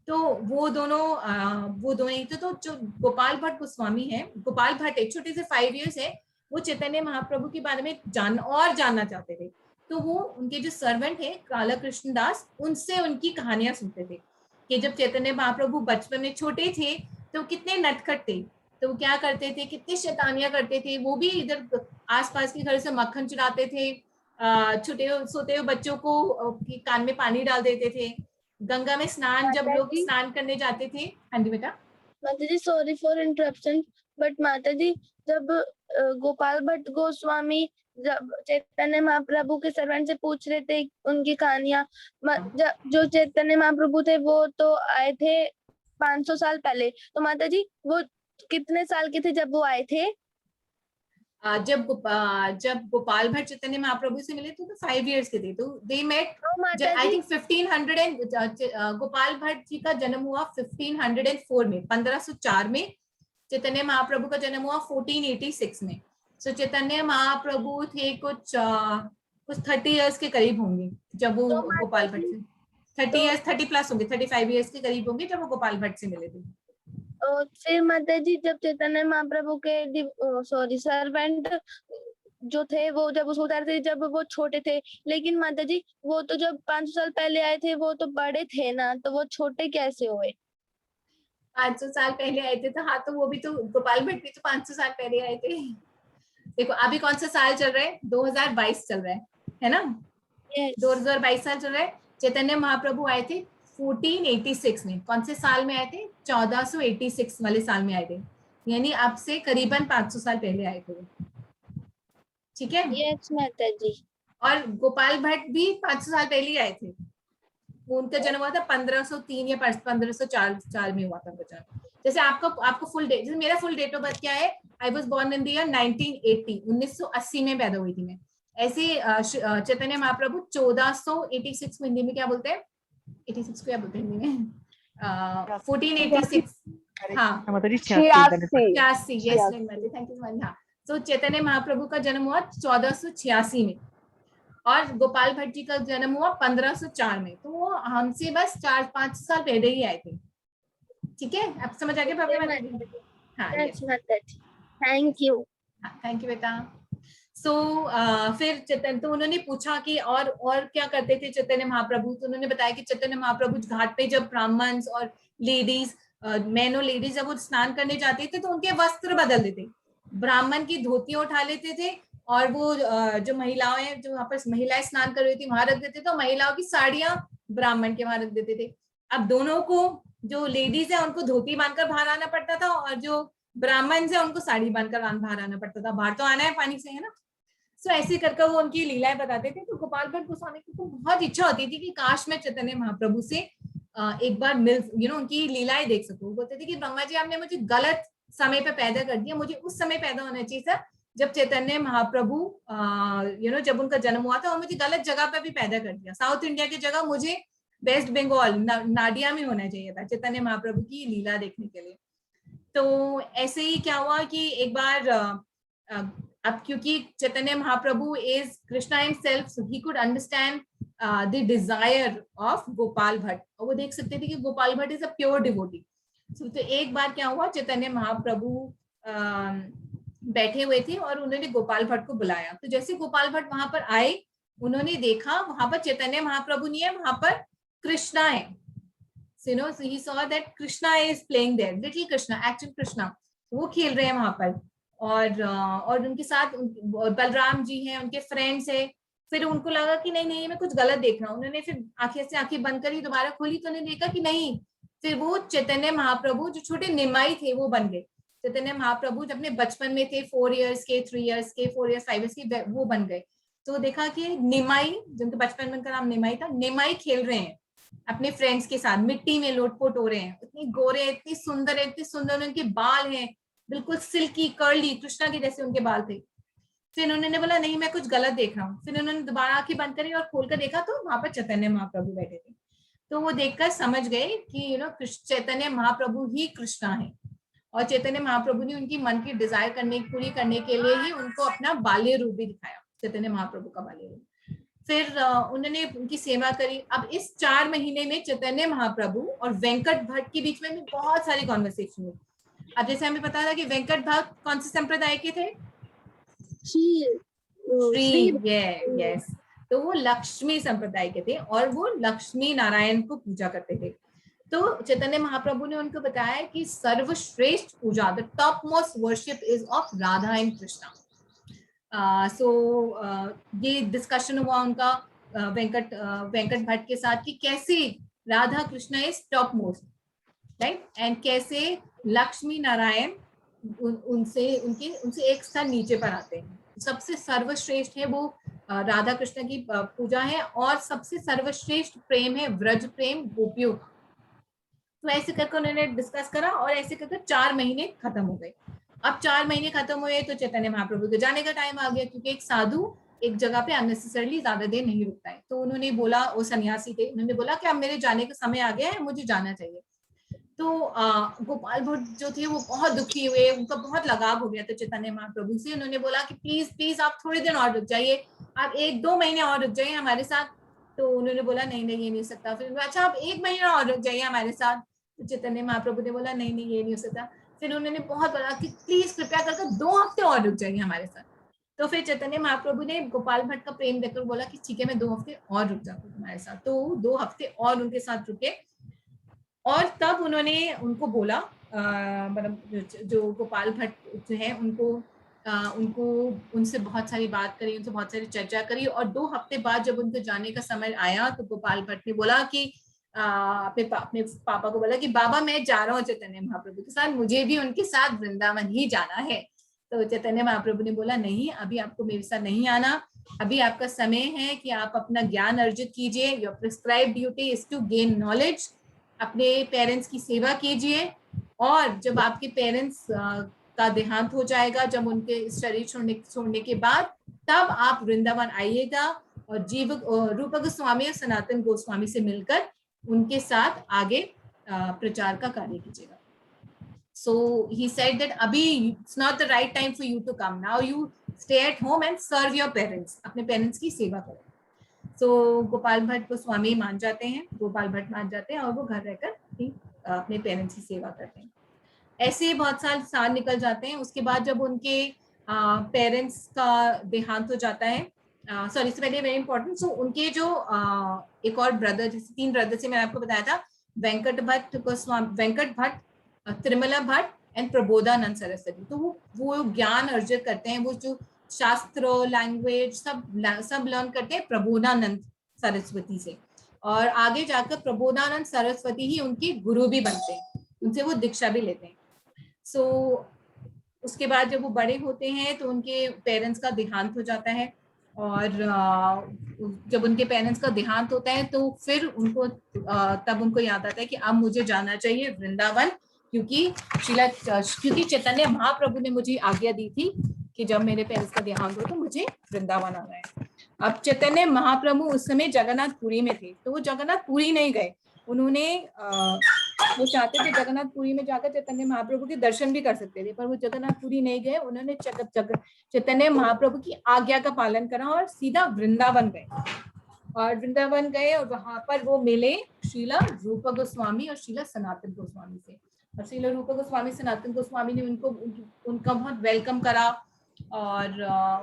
तो वो दोनों ही थे। तो जो गोपाल भट्ट गोस्वामी है, गोपाल भट्ट एक छोटे से 5 इयर्स है, वो चैतन्य महाप्रभु के बारे में जानना चाहते थे। तो वो उनके जो सर्वेंट है काला कृष्ण दास, उनसे उनकी कहानियां सुनते थे कि जब चैतन्य महाप्रभु बचपन में छोटे थे तो कितने नटखट थे, तो वो क्या करते थे, कितनी शैतानियां करते थे। वो भी इधर आसपास के घर से मक्खन चुराते थे, छोटे सोते हुए बच्चों को कान में पानी डाल देते थे, गंगा में स्नान, जब लोग स्नान करने जाते थे। हाँ जी बेटा। माता जी सॉरी फॉर इंटरप्शन, बट माता जी जब गोपाल भट्ट गोस्वामी जब चैतन्य महाप्रभु के सर्वेंट से पूछ रहे थे उनकी कहानियां, जो चैतन्य महाप्रभु थे वो तो आए थे 500 साल पहले, तो माता जी वो कितने साल के थे जब वो आए थे? जब गोपाल भट्ट चैतन्य महाप्रभु से मिले तो 5 इयर्स के थे। तो they met I think 1500 and Gopal Bhatt ji का जन्म हुआ 1504 में, 1504 में। चैतन्य महाप्रभु का जन्म हुआ 1486 में। सो चैतन्य महाप्रभु थे कुछ 30 इयर्स के करीब होंगे जब वो गोपाल भट्ट से 30 प्लस होंगे, 35 इयर्स के करीब होंगे जब वो गोपाल भट्ट से मिले थे। और फिर माता जी जब चैतन्य महाप्रभु के सर्वेंट जो थे वो जब उसको उतारे थे जब वो छोटे थे, लेकिन माता जी वो तो जब 500 साल पहले आए थे वो तो बड़े थे ना, तो वो छोटे कैसे हुए? 500 साल पहले आए थे तो हाँ, तो वो भी तो गोपाल भट्ट भी तो 500 साल पहले आए थे। देखो अभी कौन सा साल चल रहा है, 2022 चल रहा है ना? yes. 2022 साल चल रहा है। चैतन्य महाप्रभु आए थे 1486 में। कौन से साल में आए थे? 1486 वाले साल में आए थे, यानी अब से करीबन 500 साल पहले आए थे। ठीक है? yes, माता जी। और गोपाल भट्ट भी 500 साल पहले ही आए थे। उनका जन्म हुआ था 1503 या 1504 में हुआ था उनका जन्म। जैसे आपको फुल डेट, जैसे मेरा फुल डेट ऑफ बर्थ क्या है, I was born in the year 1980, 1980 में पैदा हुई थी मैं। ऐसे चैतन्य महाप्रभु 1486 को हिंदी में क्या बोलते हैं, 86 को क्या बोलते हैं हिंदी में, 1486, हाँ 86, यस थैंक यू हाँ। तो चैतन्य महाप्रभु का जन्म हुआ 1486 में और गोपाल भट्ट जी का जन्म हुआ 1504 में। तो वो हमसे बस 4-5 साल पहले ही आए थे। ठीक है, अब समझ आ गया? हाँ, थैंक यू बेटा। सो फिर चैतन्य, तो उन्होंने पूछा कि और क्या करते थे चैतन्य महाप्रभु, तो उन्होंने बताया कि चैतन्य महाप्रभु घाट पे जब ब्राह्मण्स और लेडीज, मैन और लेडीज जब वो स्नान करने जाते थे तो उनके वस्त्र बदल देते, ब्राह्मण की धोतियां उठा लेते थे और वो जो महिलाएं, जो वहां पर महिलाएं स्नान कर रही थी वहां रख देते थे, तो महिलाओं की साड़ियां ब्राह्मण के वहां रख देते थे। अब दोनों को, जो लेडीज है उनको धोती बांधकर बाहर आना पड़ता था और जो ब्राह्मण है उनको साड़ी बांधकर बाहर आना पड़ता था, बाहर तो आना है पानी से, है ना। सो ऐसे करके वो उनकी लीलाएं बताते थे। तो गोपाल भट्ट गोस्वामी को बहुत इच्छा होती थी कि काश मैं चैतन्य महाप्रभु से एक बार मिल, उनकी लीलाएं देख सकूं। वो बोलते थे कि ब्रह्मा जी आपने मुझे गलत समय पे पैदा कर दिया, मुझे उस समय पैदा होना चाहिए था जब चैतन्य महाप्रभु जब उनका जन्म हुआ था, और मुझे गलत जगह पे भी पैदा कर दिया। साउथ इंडिया की जगह मुझे वेस्ट बंगाल नाडिया में होना चाहिए था चैतन्य महाप्रभु की लीला देखने के लिए। तो ऐसे ही क्या हुआ कि एक बार अब क्योंकि Chaitanya Mahaprabhu is Krishna himself, he could understand the desire of Gopal Bhatt, और वो देख सकते थे कि Gopal Bhatt is a pure devotee. तो एक बार क्या हुआ, चैतन्य महाप्रभु बैठे हुए थे और उन्होंने गोपाल भट्ट को बुलाया। तो जैसे गोपाल भट्ट वहां पर आए, उन्होंने देखा वहां पर चैतन्य महाप्रभु नहीं है, वहां पर कृष्णा है। So he saw that Krishna is playing there, little Krishna, actual Krishna, वो खेल रहे हैं वहां पर, और उनके साथ बलराम जी हैं, उनके फ्रेंड्स है। फिर उनको लगा कि नहीं मैं कुछ गलत देख रहा हूँ। उन्होंने फिर आंखें बंद करी, दोबारा खोली तो उन्होंने देखा कि नहीं, फिर वो चैतन्य महाप्रभु जो छोटे निमाई थे वो बन गए। चैतन्य महाप्रभु जब अपने बचपन में थे 4 इयर्स के, 3 इयर्स के, 4 इयर्स 5 इयर्स के, वो बन गए। तो देखा कि निमाई, जिनके बचपन में उनका नाम निमाई था, निमाई खेल रहे हैं अपने फ्रेंड्स के साथ, मिट्टी में लोटपोट हो रहे हैं, इतनी गोरे, इतनी सुंदर उनके बाल हैं, बिल्कुल सिल्की कर्ली, कृष्णा के जैसे उनके बाल थे। फिर उन्होंने बोला नहीं मैं कुछ गलत देख रहा हूँ। फिर उन्होंने दोबारा आंखें बंद करी और खोलकर देखा तो वहां पर चैतन्य महाप्रभु बैठे थे। तो वो देखकर समझ गए कि चैतन्य महाप्रभु ही कृष्णा है, और चैतन्य महाप्रभु ने उनकी मन की डिजायर पूरी करने के लिए ही उनको अपना बाल्य रूप भी दिखाया, चैतन्य महाप्रभु का बाल्य रूप। फिर उन्होंने उनकी सेवा करी। अब इस 4 महीने में चैतन्य महाप्रभु और वेंकट भट्ट के बीच में भी बहुत सारी कॉन्वर्सेशन हुई। अब जैसे हमें पता था कि वेंकट भट्ट कौन से संप्रदाय के थे, यस, तो वो लक्ष्मी संप्रदाय के थे और वो लक्ष्मी नारायण को पूजा करते थे। तो चैतन्य महाप्रभु ने उनको बताया कि सर्वश्रेष्ठ पूजा, the top most worship is of Radha and Krishna. ये डिस्कशन हुआ उनका वेंकट भट्ट के साथ कि कैसे Radha Krishna is top most, right, and कैसे लक्ष्मी नारायण उनसे एक स्तर नीचे पर आते हैं। सबसे सर्वश्रेष्ठ है वो राधा कृष्ण की पूजा है, और सबसे सर्वश्रेष्ठ प्रेम है व्रज प्रेम गोपियों का। तो ऐसे करके उन्होंने डिस्कस करा और ऐसे करके 4 महीने खत्म हो गए। अब 4 महीने खत्म हुए तो चैतन्य महाप्रभु के जाने का टाइम आ गया, क्योंकि एक साधु एक जगह पे अननेसेसरली ज्यादा देर नहीं रुकता है। तो उन्होंने बोला, वो सन्यासी थे, उन्होंने बोला कि अब मेरे जाने का समय आ गया है, मुझे जाना चाहिए। तो गोपाल भट्ट जो थे वो बहुत दुखी हुए, उनका बहुत लगाव हो गया था चैतन्य महाप्रभु से। उन्होंने बोला कि प्लीज आप थोड़े दिन और रुक जाइए, आप 1-2 महीने और रुक जाइए हमारे साथ। तो उन्होंने बोला नहीं ये नहीं हो सकता। फिर अच्छा आप 1 महीना और रुक जाइए हमारे साथ। तो चैतन्य महाप्रभु ने बोला नहीं ये नहीं हो सकता। फिर उन्होंने बहुत बोला कि प्लीज कृपया करके 2 हफ्ते और रुक जाइए हमारे साथ। तो फिर चैतन्य महाप्रभु ने गोपाल भट्ट का प्रेम देखकर बोला कि ठीक है मैं 2 हफ्ते और रुक जाता हूँ हमारे साथ। तो 2 हफ्ते और उनके साथ रुके, और तब उन्होंने उनको बोला, मतलब जो गोपाल भट्ट जो है उनको उनसे बहुत सारी बात करी, उनसे बहुत सारी चर्चा करी। और 2 हफ्ते बाद जब उनके जाने का समय आया तो गोपाल भट्ट ने बोला कि अपने पापा को बोला कि बाबा मैं जा रहा हूँ चैतन्य महाप्रभु के साथ, मुझे भी उनके साथ वृंदावन ही जाना है। तो चैतन्य महाप्रभु ने बोला नहीं अभी आपको मेरे साथ नहीं आना, अभी आपका समय है कि आप अपना ज्ञान अर्जित कीजिए। Your prescribed duty is to gain knowledge. अपने पेरेंट्स की सेवा कीजिए और जब आपके पेरेंट्स का देहांत हो जाएगा, जब उनके शरीर छोड़ने के बाद, तब आप वृंदावन आइएगा और रूप गोस्वामी और सनातन गोस्वामी से मिलकर उनके साथ आगे प्रचार का कार्य कीजिएगा। So he said that अभी it's not the right time for you to come. Now you stay at home and serve your parents. अपने पेरेंट्स की सेवा करें। So गोपाल भट्ट गोस्वामी मान जाते हैं, गोपाल भट्ट मान जाते हैं और वो घर रहकर ही अपने पेरेंट्स की सेवा करते हैं। ऐसे बहुत साल निकल जाते हैं। उसके बाद जब उनके पेरेंट्स का देहांत हो जाता है, सॉरी इससे पहले वेरी इंपॉर्टेंट, सो उनके जो एक और ब्रदर, जैसे 3 ब्रदर से मैंने आपको बताया था, वेंकट भट्ट, त्रिमला भट्ट एंड प्रबोधानंद सरस्वती। तो वो ज्ञान अर्जित करते हैं, वो जो शास्त्र, लैंग्वेज सब लर्न करते हैं प्रबोधानंद सरस्वती से, और आगे जाकर प्रबोधानंद सरस्वती ही उनके गुरु भी बनते हैं, उनसे वो दीक्षा भी लेते हैं। सो उसके बाद जब वो बड़े होते हैं तो उनके पेरेंट्स का देहांत हो जाता है, और जब उनके पेरेंट्स का देहांत होता है तो फिर उनको तब उनको याद आता है कि अब मुझे जाना चाहिए वृंदावन, क्योंकि चैतन्य महाप्रभु ने मुझे आज्ञा दी थी कि जब मेरे पेरेंट्स का देहांत हो तो मुझे वृंदावन आना है। अब चैतन्य महाप्रभु उस समय जगन्नाथपुरी में थे, तो वो जगन्नाथपुरी नहीं गए। उन्होंने वो चाहते थे जगन्नाथपुरी में जाकर चैतन्य महाप्रभु के दर्शन भी कर सकते थे, पर वो जगन्नाथपुरी नहीं गए। उन्होंने चैतन्य महाप्रभु की आज्ञा का पालन करा और सीधा वृंदावन गए, और वहां पर वो मिले श्रीला रूप गोस्वामी और श्रीला सनातन गोस्वामी से। और श्रीला रूप गोस्वामी, सनातन गोस्वामी ने उनका बहुत वेलकम करा, और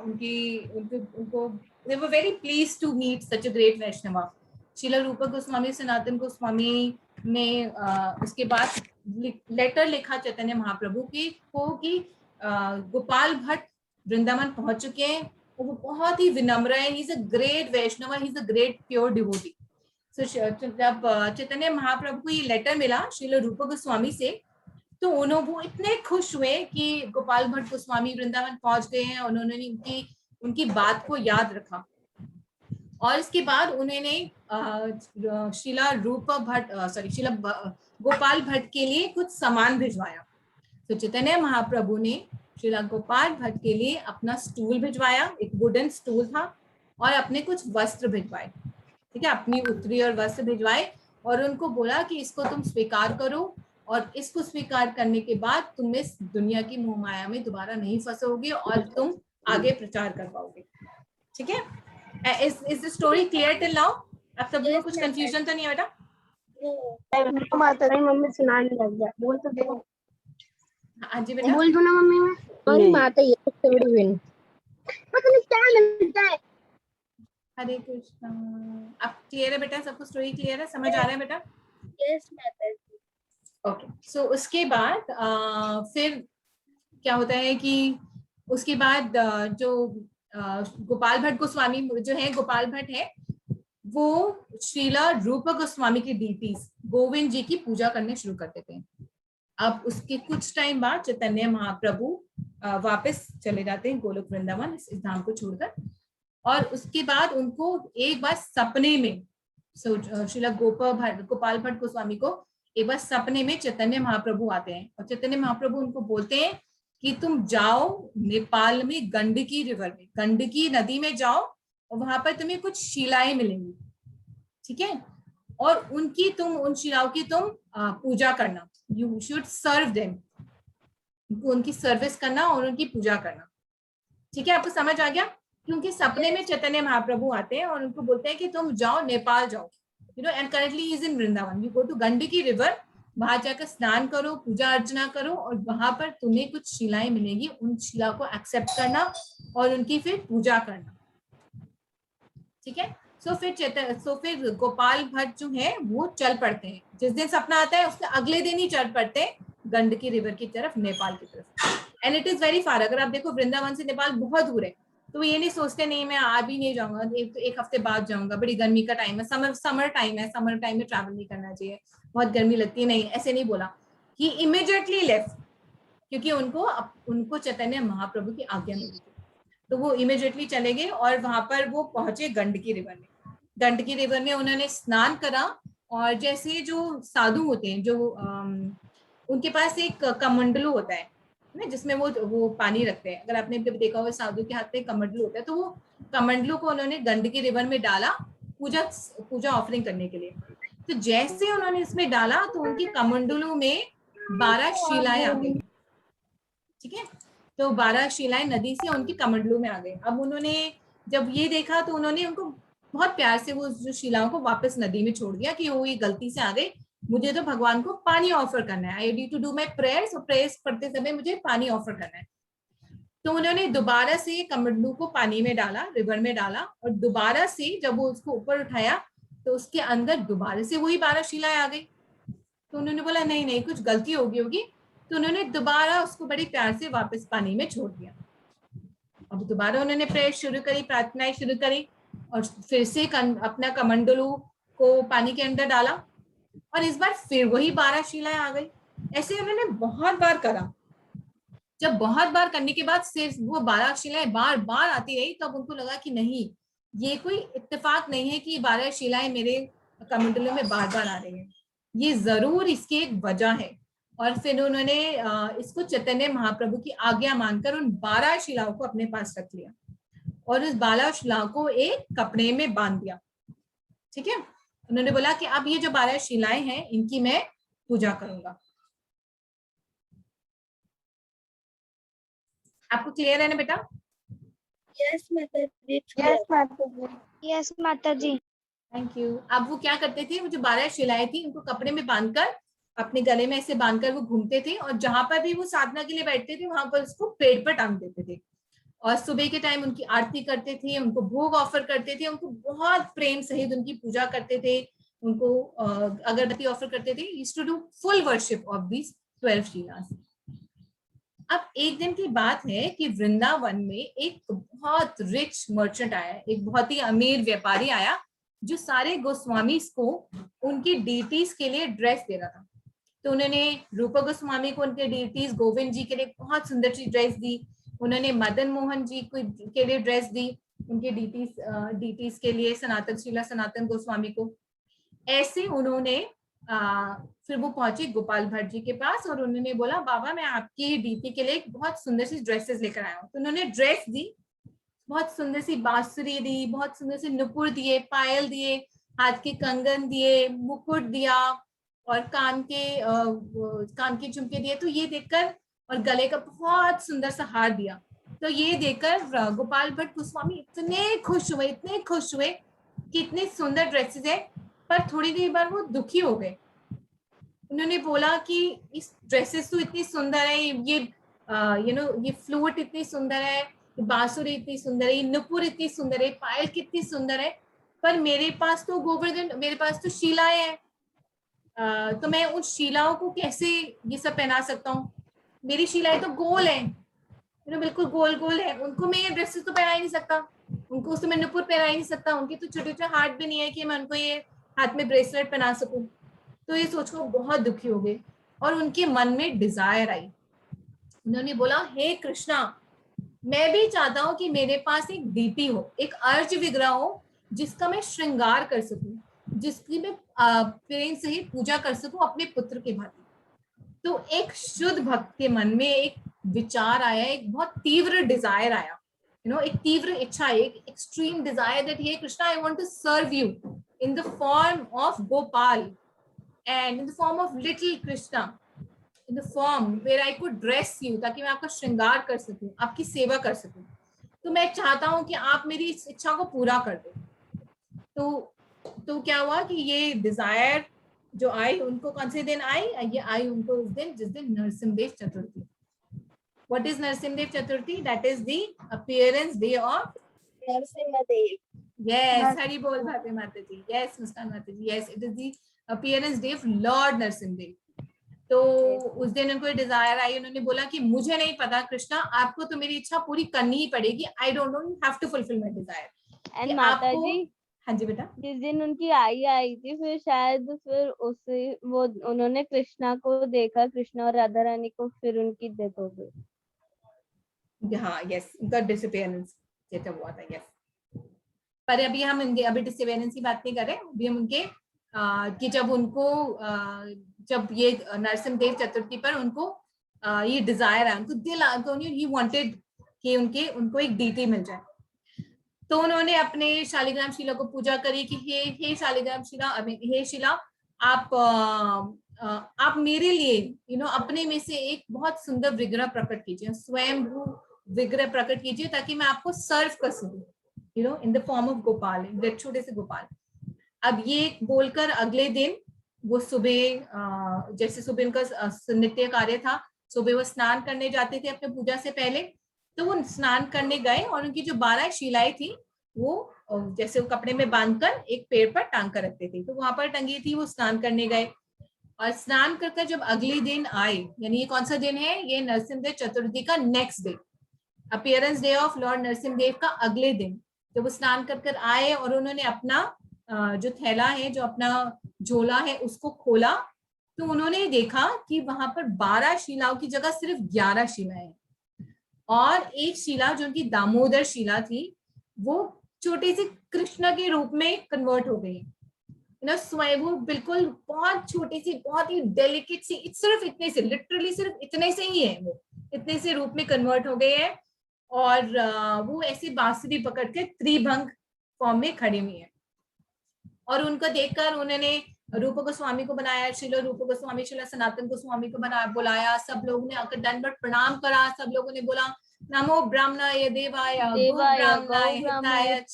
उनको they were very pleased to meet such a great Vaishnava. Srila रूप गोस्वामी, सनातन गोस्वामी ने उसके बाद लेटर लिखा चैतन्य महाप्रभु को कि गोपाल भट्ट वृंदावन पहुंच चुके हैं, वो बहुत ही विनम्र है, he is a great Vaishnava, he is a great pure devotee. So जब चैतन्य महाप्रभु को ये लेटर मिला श्रीला रूप गोस्वामी से, तो वो इतने खुश हुए कि गोपाल भट्ट गोस्वामी वृंदावन पहुंच गए हैं। उन्होंने उनकी बात को याद रखा, और इसके बाद उन्होंने श्रीला गोपाल भट्ट के लिए कुछ सामान भिजवाया। तो चैतन्य महाप्रभु ने श्रीला गोपाल भट्ट के लिए अपना स्टूल भिजवाया, एक वुडन स्टूल था, और अपने कुछ वस्त्र भिजवाए, ठीक है, अपनी उत्तरी और वस्त्र भिजवाए, और उनको बोला कि इसको तुम स्वीकार करो, और इसको स्वीकार करने के बाद तुम इस दुनिया की मोह माया में दोबारा नहीं फंसोगे और तुम आगे प्रचार कर पाओगे। ठीक है, is the story clear till now? अब सब लोगों को कुछ कंफ्यूजन तो नहीं है बेटा? माता नहीं, मम्मी सुनाने लग गया, बोल तो दो। हाँ जी बेटा, बोल दो ना मम्मी। मैं और माता ये सबसे बड़ी बहन, पता नहीं क्या मिलता है। हरे कृष्णा। अब क्लियर है बेटा, सबको स्टोरी क्लियर है, समझ आ रहा है बेटा? यस माता जी। ओके, सो उसके बाद फिर क्या होता है कि उसके बाद जो गोपाल भट्ट गोस्वामी जो है, गोपाल भट्ट है, वो श्रीला रूप गोस्वामी की डीटीज गोविंद जी की पूजा करने शुरू कर देते हैं। अब उसके कुछ टाइम बाद चैतन्य महाप्रभु वापस चले जाते हैं गोलोक वृंदावन, इस धाम को छोड़कर, और उसके बाद उनको एक बार सपने में श्रीला गोपाल भट्ट गोस्वामी को एक बार सपने में चैतन्य महाप्रभु आते हैं, और चैतन्य महाप्रभु उनको बोलते हैं कि तुम जाओ नेपाल में गंडकी रिवर में, गंडकी नदी में जाओ, और वहां पर तुम्हें कुछ शिलाएं मिलेंगी, ठीक है, और उन शिलाओं की तुम पूजा करना, यू शुड सर्व देम, उनकी सर्विस करना और उनकी पूजा करना। ठीक है, आपको समझ आ गया? क्योंकि सपने में चैतन्य महाप्रभु आते हैं और उनको बोलते हैं कि तुम जाओ नेपाल जाओ, you know, and currently is in Vrindavan, you go to Gandaki river, वहां जाकर स्नान करो, पूजा अर्चना करो, और वहां पर तुम्हें कुछ शिलाएं मिलेंगी, उन शिला को एक्सेप्ट करना और उनकी फिर पूजा करना। ठीक है, सो फिर गोपाल भट्ट जो है वो चल पड़ते हैं, जिस दिन सपना आता है उसके अगले दिन ही चल पड़ते हैं गंडकी रिवर की तरफ, नेपाल की तरफ। And it is very far, अगर आप देखो वृंदावन से नेपाल बहुत दूर है, तो ये नहीं सोचते नहीं मैं आ भी नहीं जाऊंगा, एक हफ्ते बाद जाऊंगा, बड़ी गर्मी का टाइम है, समर टाइम है, समर टाइम में ट्रैवल नहीं करना चाहिए, बहुत गर्मी लगती है, नहीं, ऐसे नहीं बोला। ही इमीडिएटली लेफ्ट, क्योंकि उनको चैतन्य महाप्रभु की आज्ञा मिली थी, तो वो इमीडिएटली चले गए और वहां पर वो पहुंचे गंडकी रिवर में। गंडकी रिवर में उन्होंने स्नान करा, और जैसे जो साधु होते हैं, जो उनके पास एक कमंडलू होता है ना, जिसमें वो पानी रखते हैं। अगर आपने कभी देखा हो साधु के हाथ में कमंडलू होता है, तो वो कमंडलू को उन्होंने गंडकी रिवर में डाला पूजा ऑफरिंग करने के लिए। तो जैसे उन्होंने इसमें डाला तो उनकी कमंडलू में 12 शिलाएं आ गई। ठीक है, तो 12 शिलाएं नदी से उनकी कमंडलू में आ गई। अब उन्होंने जब ये देखा तो उन्होंने उनको बहुत प्यार से वो जो शिलाओं को वापस नदी में छोड़ दिया कि वो ये गलती से आ गई, मुझे तो भगवान को पानी ऑफर करना है, I need to do my prayers, और प्रेयर्स पढ़ते समय मुझे पानी ऑफर करना है। तो उन्होंने दोबारा से कमंडलू को पानी में डाला, रिवर में डाला, और दोबारा से जब वो उसको ऊपर उठाया तो उसके अंदर दोबारा से वही 12 शिलाएं आ गई। तो उन्होंने बोला नहीं नहीं, कुछ गलती होगी। तो उन्होंने दोबारा उसको बड़ी प्यार से वापस पानी में छोड़ दिया। अब दोबारा उन्होंने प्रेयर शुरू करी, प्रार्थनाएं शुरू करी, और फिर से अपना कमंडलू को पानी के अंदर डाला, और इस बार फिर वही 12 शिलाएं आ गई। ऐसे उन्होंने बहुत बार करा। जब बहुत बार करने के बाद सिर्फ वो 12 शिलाएं बार बार आती रही, तब उनको लगा कि नहीं, ये कोई इत्तेफाक नहीं है कि 12 शिलाएं मेरे कमंडलू में बार बार आ रही है, ये जरूर इसकी एक वजह है। और फिर उन्होंने इसको चैतन्य महाप्रभु की आज्ञा मानकर उन 12 शिलाओं को अपने पास रख लिया और उस 12 शिलाओं को एक कपड़े में बांध दिया। ठीक है, उन्होंने बोला कि अब ये जो 12 शिलाएं हैं इनकी मैं पूजा करूंगा। आपको क्लियर है ना बेटा? यस माता जी। यस माता जी। यस माता जी। Thank you. अब वो क्या करते थे, वो जो 12 शिलाएं थी उनको कपड़े में बांधकर अपने गले में ऐसे बांधकर वो घूमते थे, और जहां पर भी वो साधना के लिए बैठते थे वहां पर उसको पेड़ पर टांग देते थे, और सुबह के टाइम उनकी आरती करते थे, उनको भोग ऑफर करते थे, उनको बहुत प्रेम सहित उनकी पूजा करते थे, उनको अगरबत्ती ऑफर करते थे। Used to do full worship of these 12 shilas. अब एक दिन की बात है कि वृंदावन में एक बहुत रिच मर्चेंट आया, एक बहुत ही अमीर व्यापारी आया, जो सारे गोस्वामी को उनकी डीटीज के लिए ड्रेस दे रहा था। तो उन्होंने रूप गोस्वामी को उनके डीटीज, गोविंद जी के लिए बहुत सुंदर सी ड्रेस दी, उन्होंने मदन मोहन जी को के लिए ड्रेस दी, उनके डीटीज के लिए सनातन शीला सनातन गोस्वामी को। ऐसे उन्होंने फिर वो पहुंचे गोपाल भट्ट जी के पास और उन्होंने बोला, बाबा मैं आपकी डीटी के लिए बहुत सुंदर सी ड्रेसेस लेकर आया हूँ। तो उन्होंने ड्रेस दी, बहुत सुंदर सी बांसुरी दी, बहुत सुंदर से नुपुर दिए, पायल दिए, हाथ के कंगन दिए, मुकुट दिया, और कान के झुमके दिए। तो ये देखकर, और गले का बहुत सुंदर सा हार दिया। तो ये देखकर गोपाल भट्ट गोस्वामी इतने खुश हुए कि इतने सुंदर ड्रेसेस है, पर थोड़ी देर बाद वो दुखी हो गए। उन्होंने बोला कि इस ड्रेसेस तो इतनी सुंदर है, ये ये फ्लूट इतनी सुंदर है, बांसुरी इतनी सुंदर है, नुपुर इतनी सुंदर है, पायल कितनी सुंदर है, पर मेरे पास तो गोवर्धन, मेरे पास तो शिलाएं हैं, तो मैं उन शिलाओं को कैसे ये सब पहना सकता हूँ? मेरी शिलाएं तो गोल है, बिल्कुल गोल गोल है, उनको मैं ये ड्रेसेस तो पहना ही नहीं सकता, उनको उसमें नुपुर पहना ही नहीं सकता, उनके तो छोटे छोटे हाथ भी नहीं है कि मैं उनको ये हाथ में ब्रेसलेट पहना सकूं। तो ये सोचकर बहुत दुखी हो गए और उनके मन में डिजायर आई। उन्होंने बोला, हे कृष्णा, मैं भी चाहता हूँ कि मेरे पास एक दीपी हो, एक अर्ज विग्रह हो, जिसका मैं श्रृंगार कर सकूं, जिसकी मैं प्रेम से ही पूजा कर सकूं अपने पुत्र के भांति। तो एक शुद्ध भक्त के मन में एक विचार आया, एक बहुत तीव्र डिजायर आया, एक तीव्र इच्छा, एक एक्सट्रीम डिजायर दैट हे Krishna, I want to serve you in the form of Gopal and in the form of little Krishna, in the form where I could dress you, ताकि मैं आपका श्रृंगार कर सकूं, आपकी सेवा कर सकूं। तो मैं चाहता हूं कि आप मेरी इस इच्छा को पूरा कर दो। तो क्या हुआ कि ये डिजायर जो आई, उनको कौन से दिन आई? ये आई उनको उस दिन जिस दिन नरसिम्हदेव चतुर्थी। What is Narasimhadeva Chaturthi? That is the appearance day of Narasimhadeva. Yes, Hari बोल भाभी माता जी। Yes, मुस्कान माता जी। Yes, it is the appearance day of Lord Narasimhadeva. तो उस दिन उनको डिजायर आई, उन्होंने बोला कि मुझे नहीं पता कृष्णा, आपको तो मेरी इच्छा पूरी करनी ही पड़ेगी। I don't know, you have to fulfill my desire। And Mata ji, हाँ जी बेटा। जिस दिन उनकी आई थी, फिर शायद फिर उसे वो उन्होंने कृष्णा को देखा, कृष्णा और राधा रानी को, फिर उनकी डेथ हो गई। हाँ, यस, उनका डिसअपियरेंस हुआ था। यस, पर अभी हम अभी डिसअपियरेंस की बात नहीं कर रहे, अभी हम उनके कि जब उनको जब ये नरसिम्हदेव चतुर्थी पर उनको ये डिजायर है, उनको दिल तो ही वांटेड कि उनको एक डीटी मिल जाए। तो उन्होंने अपने शालिग्राम शिला को पूजा करी कि हे शालिग्राम शिला, हे शिला, आप मेरे लिए अपने में से एक बहुत सुंदर विग्रह प्रकट कीजिए, स्वयं विग्रह प्रकट कीजिए, ताकि मैं आपको सर्व कर सकूं in the form of Gopal, छोटे से गोपाल। अब ये बोलकर अगले दिन वो सुबह, जैसे सुबह उनका नित्य कार्य था, सुबह वो स्नान करने जाते थे अपने पूजा से पहले। तो वो स्नान करने गए और उनकी जो 12 शिलाएं थी वो जैसे वो कपड़े में बांधकर एक पेड़ पर टांग कर रखते थे, तो वहां पर टंगी थी। वो स्नान करने गए और स्नान करके जब अगले दिन आए, यानी ये कौन सा दिन है, ये नरसिम्हदेव चतुर्थी का next day, appearance day of Lord Narasimhadeva का अगले दिन, जब वो स्नान कर आए और उन्होंने अपना जो थैला है, जो अपना झोला है, उसको खोला, तो उन्होंने देखा कि वहां पर 12 शिलाओं की जगह सिर्फ 11 शिलाएं हैं। और एक शिला जो उनकी दामोदर शिला थी, वो छोटे से कृष्ण के रूप में कन्वर्ट हो गई। स्वयं वो बिल्कुल बहुत छोटे से, बहुत ही डेलिकेट सी, सिर्फ इतने से, लिटरली सिर्फ इतने से ही है, वो इतने से रूप में कन्वर्ट हो गए हैं। और वो ऐसी बांसुरी पकड़ के त्रिभंग फॉर्म में खड़ी हुई है। और उनको देखकर उन्होंने रूप गोस्वामी को बनाया, शिला रूप गोस्वामी, शिला सनातन गोस्वामी को बुलाया। सब लोगों ने आकर दंडवत प्रणाम करा। सब लोगों ने बोला नमो ब्राह्मणाय देवाय गो ब्राह्मणाय हिताय च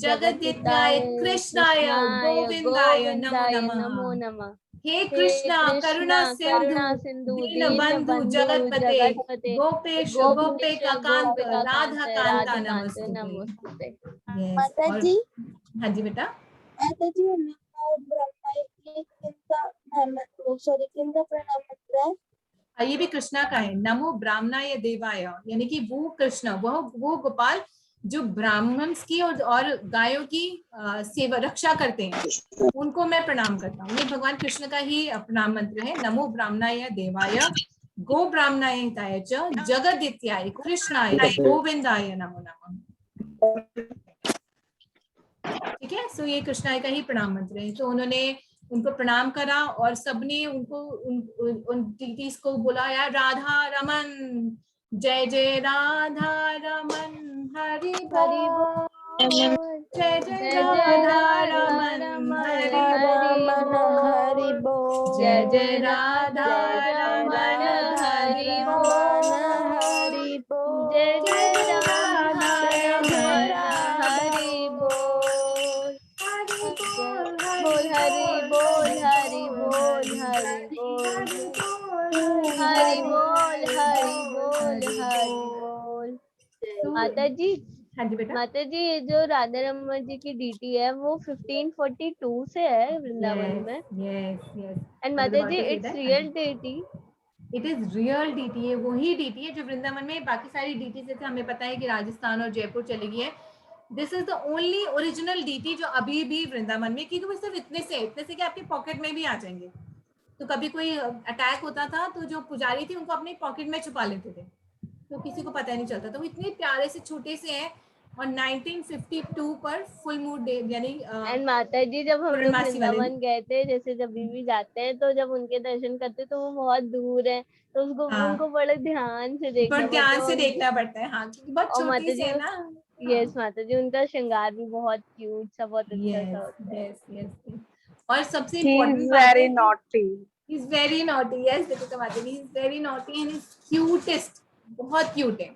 जगद्दित्याय कृष्णाय गोविंदाय नमो नमः। हे कृष्णा करुणा सिंधु दीनबंधु जगतपते गोपेश गोपिका कांत राधा कांता नमस्ते। माता जी, हाँ जी बेटा। माता जी, नमो ब्रह्माय की किनका प्रणाम मंत्र है? ये भी कृष्णा का है, नमो ब्राह्मणाय देवाय, यानी कि वो कृष्ण, वो गोपाल जो ब्राह्मण्स की और गायों की सेवा रक्षा करते हैं, उनको मैं प्रणाम करता हूँ। ये भगवान कृष्ण का ही प्रणाम मंत्र है, नमो ब्राह्मणाय देवाय गो ब्राह्मणाय हिताय च जगद्दित्याय कृष्णाय गोविंदाय नमो नमः। ठीक है, सो ये कृष्णा का ही प्रणाम मंत्र है। तो उन्होंने उनको प्रणाम करा और सबने उनको उन दीदीज को बोला, यार राधा रमन, जय जय राधा रमन, हरि बोल, जय जय राधा रमन, हरि बोल, जय जय राधा रमन, हरि बोल, हरि बोल, जय जय राधा रमन, हरि बोल, हरि बोल, हरि बोल, हरि बोल, हरि बोल, हरि बोल, हरि बोल। माता जी, हाँ जी बेटा। माता जी, ये जो राधा रमन जी की डीटी है वो 1542 से है वृंदावन में। Yes yes. And Mata ji, it's real deity. It is real deity है, वही डीटी है जो वृंदावन में। बाकी सारी डीटी से हमें पता है कि राजस्थान और जयपुर चली गई है। This is the only original deity जो अभी भी वृंदावन में, क्योंकि वो सिर्फ इतने से कि आपके पॉकेट में भी आ जाएंगे। तो कभी कोई अटैक होता था तो जो पुजारी थी उनको अपने पॉकेट में छुपा लेते थे, तो किसी को पता नहीं चलता। तो वो इतने प्यारे से छोटे से हैं। और 1952 पर फुल मून डे, यानी एंड माता जी, जब हम लोग पूर्णमासी वाले वृंदावन गए थे, जैसे जब भी जाते हैं तो जब उनके दर्शन करते तो वो बहुत दूर है, तो उसको उनको बड़े ध्यान से देखना पड़ता है। हाँ, क्योंकि बहुत छोटी सी है ना। यस माता जी, उनका श्रृंगार भी बहुत क्यूट सा, बहुत अच्छा सा होता है। यस। और सबसे He इम्पोर्टेंट is बात है, very naughty. he is very naughty. Yes, Deepika माता जी, he is very naughty and is cutest, बहुत क्यूट है।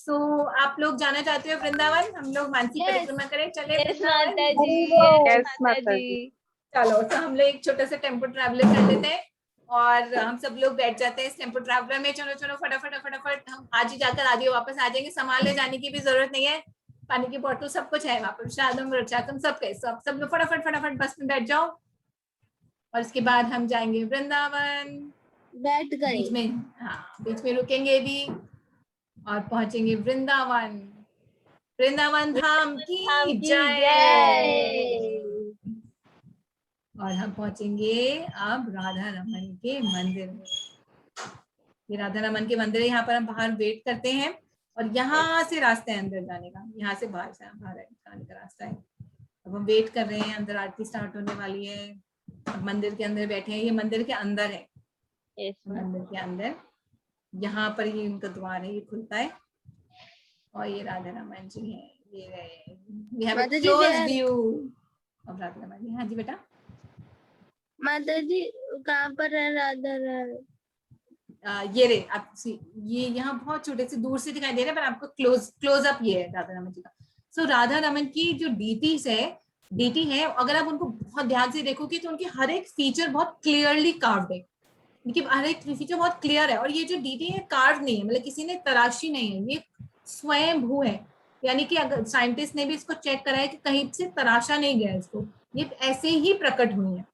So, आप लोग जाना चाहते हो वृंदावन? हम लोग मानसी परिक्रमा करें, चले वृंदावन? माता जी, Yes, माता जी। चलो, तो हम लोग एक छोटा सा टेम्पो ट्रैवलर कर लेते हैं और हम सब लोग बैठ जाते हैं इस टेम्पो ट्रैवलर में। चलो फटाफट हम आज ही जाकर आज ही वापस आ जाएंगे। सामान ले जाने की भी जरूरत नहीं है, पानी की बोतल सब कुछ है वहाँ पर, तुम सब लोग फटाफट बस में बैठ जाओ। और उसके बाद हम जाएंगे वृंदावन। बैठ गए, बीच में रुकेंगे भी और पहुंचेंगे वृंदावन। वृंदावन धाम की जय। और हम पहुंचेंगे अब राधा रमन के मंदिर में। ये राधा रमन के मंदिर है, यहाँ पर हम बाहर वेट करते हैं और यहाँ से रास्ता है अंदर जाने का, यहाँ से बाहर जाने का रास्ता है। अब हम वेट कर रहे हैं, अंदर आरती स्टार्ट होने वाली है। अब मंदिर के अंदर बैठे हैं, ये मंदिर के अंदर है, Yes, ma'am. मंदिर के अंदर यहाँ पर ये उनका द्वार है, ये खुलता है और ये राधा रमन जी है, ये रहे। We have a माता जी, close where? view of Radha Raman जी। हाँ जी बेटा। माता जी कहाँ पर है राधा रानी? ये रे आप ये यहाँ बहुत छोटे से दूर से दिखाई दे रहा है, पर आपको क्लोज अप ये है राधा रमन जी का। सो राधा रमन की जो डीटी है, अगर आप उनको बहुत ध्यान से देखोगे तो उनकी हर एक फीचर बहुत क्लियरली कार्व्ड है, उनकी हर एक फीचर बहुत क्लियर है। और ये जो डीटी है कार्व नहीं है, मतलब किसी ने तराशी नहीं है, ये स्वयं भू है, यानी कि अगर साइंटिस्ट ने भी इसको चेक करा है कि कहीं से तराशा नहीं गया इसको, ये ऐसे ही प्रकट हुई है।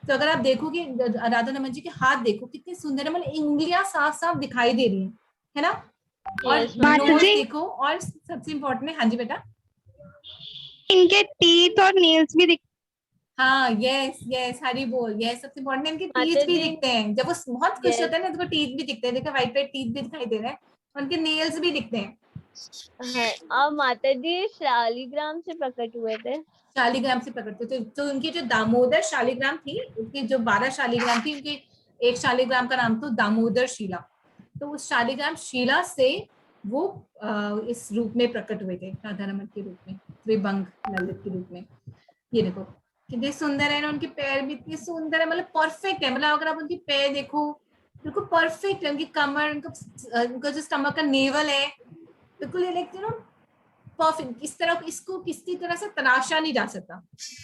तो अगर आप देखोगे राधा रमन जी के हाथ देखो कितने सुंदर है, मतलब इंगलियां साफ साफ दिखाई दे रही है ना। और Yes, नोज देखो, और सबसे इम्पोर्टेंट है, हाँ जी बेटा, इनके टीथ और नेल्स भी हाँ यस हरी बोल, यस सबसे इम्पोर्टेंट है, इनके माता टीथ भी जी। दिखते हैं। जब वो बहुत खुश Yes. होते हैं ना तो टीथ भी दिखते हैं, देखो वाइट टीथ भी दिखाई दे रहे हैं, उनके नेल्स भी दिखते हैं। है और माता जी शालिग्राम से प्रकट हुए थे। शालिग्राम से प्रकट हुए थे। तो उनकी जो दामोदर शालिग्राम थी, उनकी जो 12 शालिग्राम थी, उनकी एक शालिग्राम का नाम था दामोदर शिला। तो उस शालिग्राम शिला से वो इस रूप में प्रकट हुए थे, राधा रमन के रूप में, त्रिभंग ललित के रूप में। ये देखो कितने सुंदर है ना, उनके पैर भी इतने सुंदर है, मतलब परफेक्ट है। मतलब अगर आप उनके पैर देखो बिल्कुल परफेक्ट है, उनकी कमर, उनका जो स्टमक का नेवल है बिल्कुल लाइक यू नो परफेक्ट। इस तरह इसको किसी तरह से तराशा नहीं जा सकता।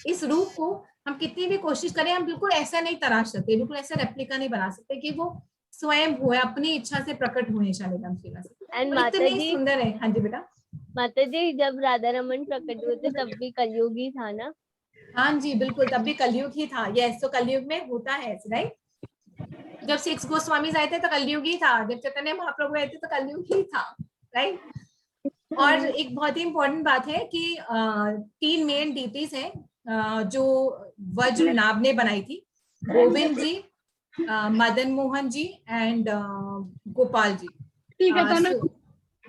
इस रूप को हम कितनी भी कोशिश करें, हम बिल्कुल ऐसा नहीं तराश सकते, बिल्कुल ऐसा रेप्लिका नहीं बना सकते कि वो स्वयं हुए, अपनी इच्छा से प्रकट हुए शालिग्राम शिला से। एंड और माता इतने जी, सुंदर है। हाँ जी बेटा। माता जी जब राधा रमन प्रकट हुए थे तब भी कलयुग ही था ना। हाँ जी बिल्कुल, तब भी कलयुग ही था। यस, तो कलयुग में होता है राइट। जब 6 गोस्वामी आए थे तो कलयुग ही था, जब चैतन्य महाप्रभु आए थे तो कलयुग ही था, राइट। और एक बहुत ही इम्पोर्टेंट बात है कि 3 मेन डीटीज हैं जो वज्र नाभ ने बनाई थी, गोविंद जी, मदन मोहन जी एंड गोपाल जी।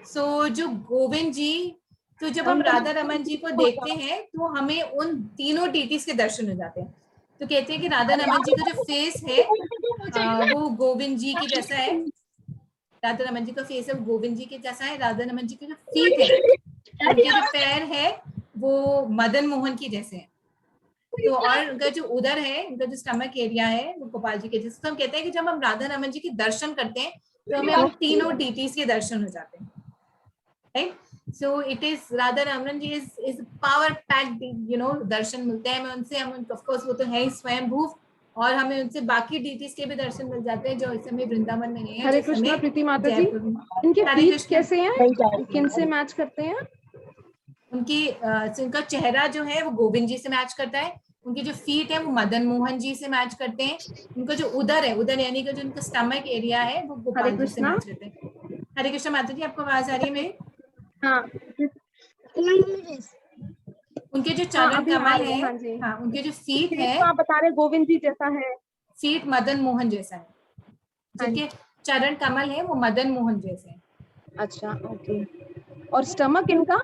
सो जो गोविंद जी, तो जब हम राधा रमन जी को देखते हैं तो हमें उन तीनों डीटीज के दर्शन हो जाते हैं। तो कहते हैं कि राधा रमन जी का जो फेस है वो गोविंद जी की जैसा है, राधा रमन जी का फेस है वो गोविंद जी के जैसा है। राधा रमन जी के जो फीट है, उनके जो पैर है वो मदन मोहन की जैसे हैं। तो और उनका जो उदर है, उनका जो स्टमक एरिया है वो गोपाल जी के जैसे। तो हम कहते हैं कि जब हम राधा रमन जी के दर्शन करते हैं तो हमें उन तीनों डीटीज के दर्शन हो जाते हैं, right. So it is Radha Raman ji is power packed you know दर्शन मिलते हैं हमें उनसे। हम ऑफ कोर्स वो तो है ही स्वयं भू, और हमें उनसे बाकी डीटीज के भी दर्शन मिल जाते हैं जो इस समय वृंदावन में नहीं है। हरे कृष्णा प्रीति माता जी, इनके फीट कैसे हैं, किन से मैच करते हैं? उनका चेहरा जो है वो गोविंद जी से मैच करता है, उनके जो फीट है वो मदन मोहन जी से मैच करते हैं, उनका जो उदर है, उदर यानी कि जो उनका स्टमक एरिया है वो गोपाल जी से मैच करते हैं। हरे कृष्णा माता जी, आपको आवाज आ रही है मेरी? हाँ, उनके जो चरण अभी कमल है, हाँ जी। हाँ, उनके जो फीट है, आप बता रहे गोविंद जी जैसा है, फीट मदन मोहन जैसा है, जिनके चरण कमल है वो मदन मोहन जैसे हैं। अच्छा ओके। और स्टमक इनका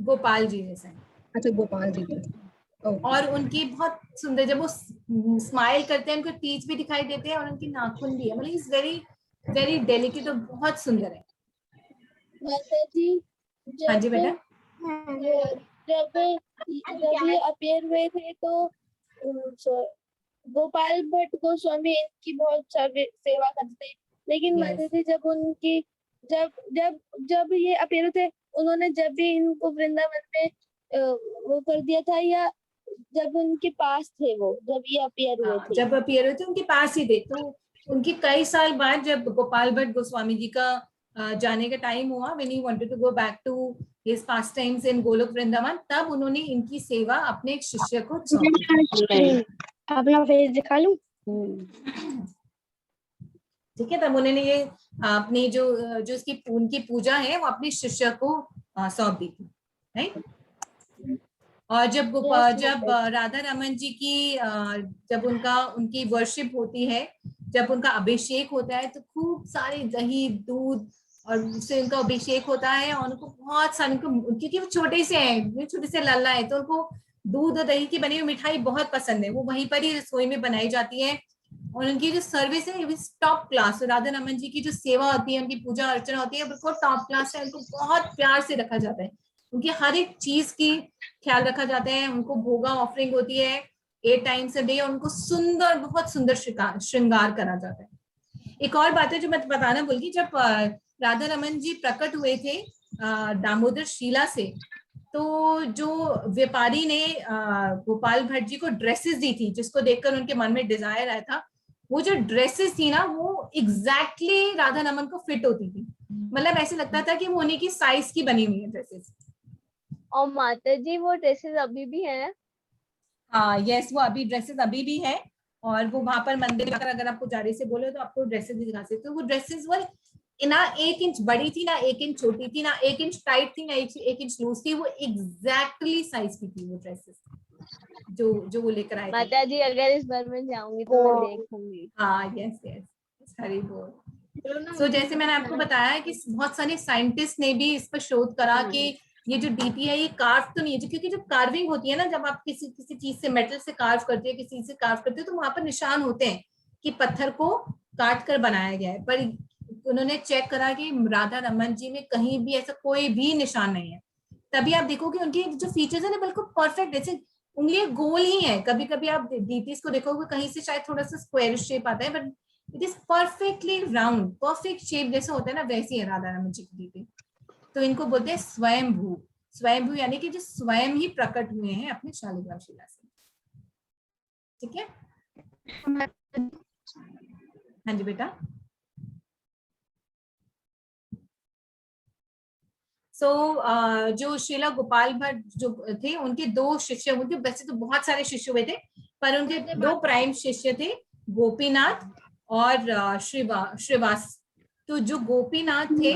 गोपाल जी जैसा है। अच्छा, गोपाल जी जैसा। और उनकी बहुत सुंदर, जब वो स्माइल करते हैं उनको टीथ भी दिखाई देते हैं और उनकी नाखून भी है, मतलब इज वेरी वेरी डेलिकेट और बहुत सुंदर है। माता जी हाँ जी बेटा। जब ये अपीयर हुए थे तो गोपाल भट्ट गोस्वामी इनकी बहुत सेवा करते थे, लेकिन Yes. माता जी जब उनकी जब जब जब ये अपीयर थे, उन्होंने जब भी इनको वृंदावन में वो कर दिया था, या जब उनके पास थे वो, जब ये अपीयर हुए थे, जब अपीयर हुए थे उनके पास ही थे। तो उनके कई साल बाद जब गोपाल भट्ट गोस्वामी जी का जाने का टाइम हुआ, when he wanted to go back to his pastimes in Golok Vrindavan, तब उन्होंने इनकी सेवा अपने एक शिष्य को सौंपी। अपना फेस दिखा लूं? ठीक है, तब उन्होंने ये अपनी जो उनकी पूजा है वो अपने शिष्य को सौंप दी थी, राइट। और जब राधा रमन जी की जब उनकी वर्शिप होती है, जब उनका अभिषेक होता है तो खूब सारे दही दूध और उससे उनका अभिषेक होता है, और उनको बहुत सारे क्योंकि वो छोटे से हैं, छोटे से लल्ला है, तो उनको दूध और दही की बनी हुई मिठाई बहुत पसंद है, वो वहीं पर ही रसोई में बनाई जाती है। और उनकी जो सर्विस है वो टॉप क्लास। राधा रमन जी की जो सेवा होती है, उनकी पूजा अर्चना होती है, बिल्कुल टॉप क्लास है। उनको बहुत प्यार से रखा जाता है, उनकी हर एक चीज की ख्याल रखा जाता है। उनको भोगा ऑफरिंग होती है 8 टाइम्स अ डे। उनको सुंदर, बहुत सुंदर श्रृंगार करा जाता है। एक और बात है जो मैं बताना भूल गई, जब राधा रमन जी प्रकट हुए थे दामोदर शीला से, तो जो व्यापारी ने गोपाल भट्ट जी को ड्रेसेस दी थी, जिसको देखकर उनके मन में डिजायर आया था, वो जो ड्रेसेस थी ना, वो एग्जैक्टली राधा रमन को फिट होती थी। मतलब ऐसे लगता था कि वो उन्हीं की साइज की बनी हुई है ड्रेसेस। और माता जी वो ड्रेसेस अभी भी है? हाँ यस, वो अभी ड्रेसेस अभी भी है। और वो वहां पर मंदिर में अगर आप पुजारी से बोले तो आपको ड्रेसेस दिखा सकते हो। वो ड्रेसेस वो ना 1 इंच बड़ी थी, ना 1 इंच छोटी थी, ना 1 इंच टाइट थी, ना 1 इंच लूज थी। वो एग्जैक्टली साइज की थी वो ड्रेसेस जो वो लेकर आए थे। माता जी अगर इस बार मैं जाऊंगी तो मैं देखूंगी। हाँ यस यस, हरी बोल। सो जैसे मैंने आपको बताया कि बहुत सारे साइंटिस्ट ने भी इस पर शोध करा कि ये जो डीपी है ये कार्व तो नहीं है, क्योंकि जब कार्विंग होती है ना, जब आप किसी चीज से, मेटल से कार्व करते हो, किसी से कार्व करते हो, तो वहां पर निशान होते हैं कि पत्थर को काट कर बनाया गया है। पर उन्होंने चेक करा कि राधा रमन जी में कहीं भी ऐसा कोई भी निशान नहीं है। तभी आप देखोगे उनकी जो फीचर्स है ना, बिल्कुल परफेक्ट, जैसे उंगली गोल ही है। कभी कभी आप डीपीज को देखोगे कहीं से शायद थोड़ा सा स्क्वायर शेप आता है, but it is perfectly round, perfect shape जैसे होता है ना, वैसी है राधा रमन जी की डीपी। तो इनको बोलते हैं स्वयंभू। स्वयंभू यानी कि जो स्वयं ही प्रकट हुए हैं अपने शालिग्राम शिला से। ठीक है, हाँ जी बेटा। जो शिला गोपाल भट्ट जो थे, उनके 2 शिष्य, उनके वैसे तो बहुत सारे शिष्य हुए थे, पर उनके 2 प्राइम शिष्य थे, गोपीनाथ और श्रीवास। तो जो गोपीनाथ थे,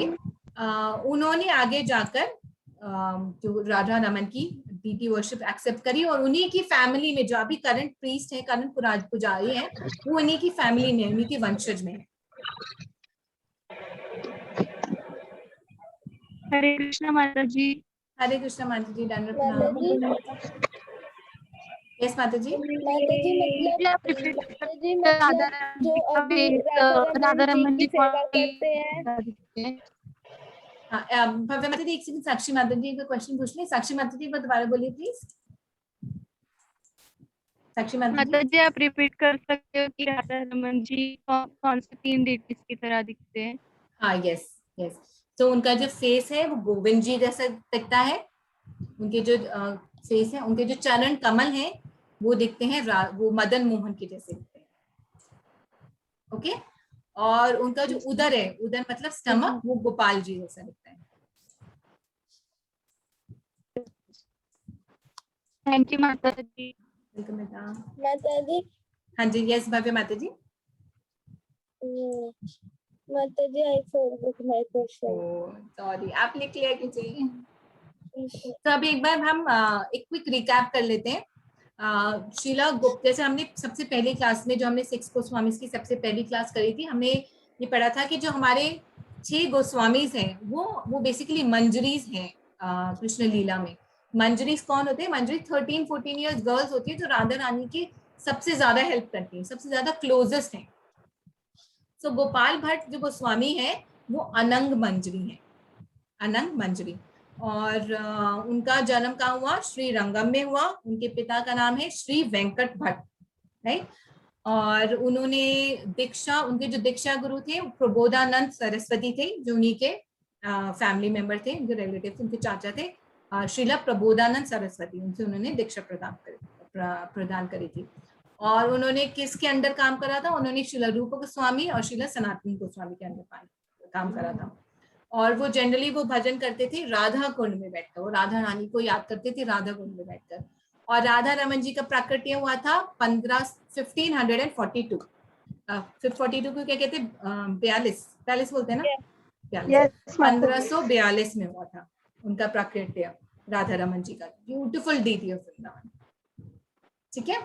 उन्होंने आगे जाकर जो राधा रमन की डीटी वर्शिप एक्सेप्ट करी, और उन्हीं की फैमिली में जो अभी करंट प्रीस्ट है, करंट पुजारी है, वो उन्हीं की फैमिली में, उन्हीं के वंशज में है। हरे कृष्णा माता जी। हरे कृष्णा माता जी, दंडवत माता प्रणाम। जी, यस माता जी। माता जी मतलब जो अभी राधा रमन जी की सेवा करते हैं। भव्य माता जी, एक सेकंड, साक्षी माता जी का क्वेश्चन पूछ ले। साक्षी माता जी, दोबारा बोलिए प्लीज। साक्षी माता जी, आप रिपीट कर सकते हो कि राधा रमन जी कौन से 3 डिटीज की तरह दिखते हैं? हाँ यस यस। तो उनका जो फेस है वो गोविंद जी जैसा दिखता है। उनके जो फेस है, उनके जो चरण कमल हैं वो दिखते हैं वो मदन मोहन के जैसे दिखते हैं। ओके। और उनका जो उदर है, उदर मतलब स्टमक, वो गोपाल जी जैसा दिखता है। थैंक यू माता जी। वेलकम बेटा। माता जी, हाँ जी yes Bhavya Mata ji. Mata ji I forgot my question. Sorry, आप लिख लिया कीजिए। तो अभी एक बार हम एक क्विक रिकैप कर लेते हैं। शीला गुप्त, जैसे हमने सबसे पहली क्लास में जो हमने 6 गोस्वामी की सबसे पहली क्लास करी थी, हमने ये पढ़ा था कि जो हमारे 6 गोस्वामीज हैं वो बेसिकली मंजरीज हैं कृष्ण लीला में। मंजरीज कौन होते हैं? मंजरी 13-14 ईयर्स गर्ल्स होती है जो राधा रानी की सबसे ज्यादा हेल्प करती है, सबसे ज्यादा क्लोजेस्ट हैं। सो गोपाल भट्ट जो गोस्वामी है वो अनंग मंजरी है, अनंग मंजरी। और उनका जन्म कहाँ हुआ? श्री रंगम में हुआ। उनके पिता का नाम है श्री वेंकट भट्ट, राइट। और उन्होंने दीक्षा, उनके जो दीक्षा गुरु थे प्रबोधानंद सरस्वती थे, जो उन्हीं के फैमिली मेंबर थे, जो रिलेटिव, उनके चाचा थे श्रीला प्रबोधानंद सरस्वती। उनसे उन्होंने दीक्षा प्रदान करी थी। और उन्होंने किसके अंडर काम करा था? उन्होंने शिला रूप गोस्वामी और शिला सनातन गोस्वामी के अंडर काम करा था। और वो जनरली वो भजन करते थे राधा कुंड में बैठकर, वो राधा रानी को याद करते थे राधा कुंड में बैठकर। और राधा रमन जी का प्राकट्य हुआ था 1542। 42 को क्या कहते हैं? 42 बोलते हैं ना, 1542 में हुआ था उनका प्राकट्य, राधा रमन जी का। Beautiful deity of Vrindavan. ठीक है।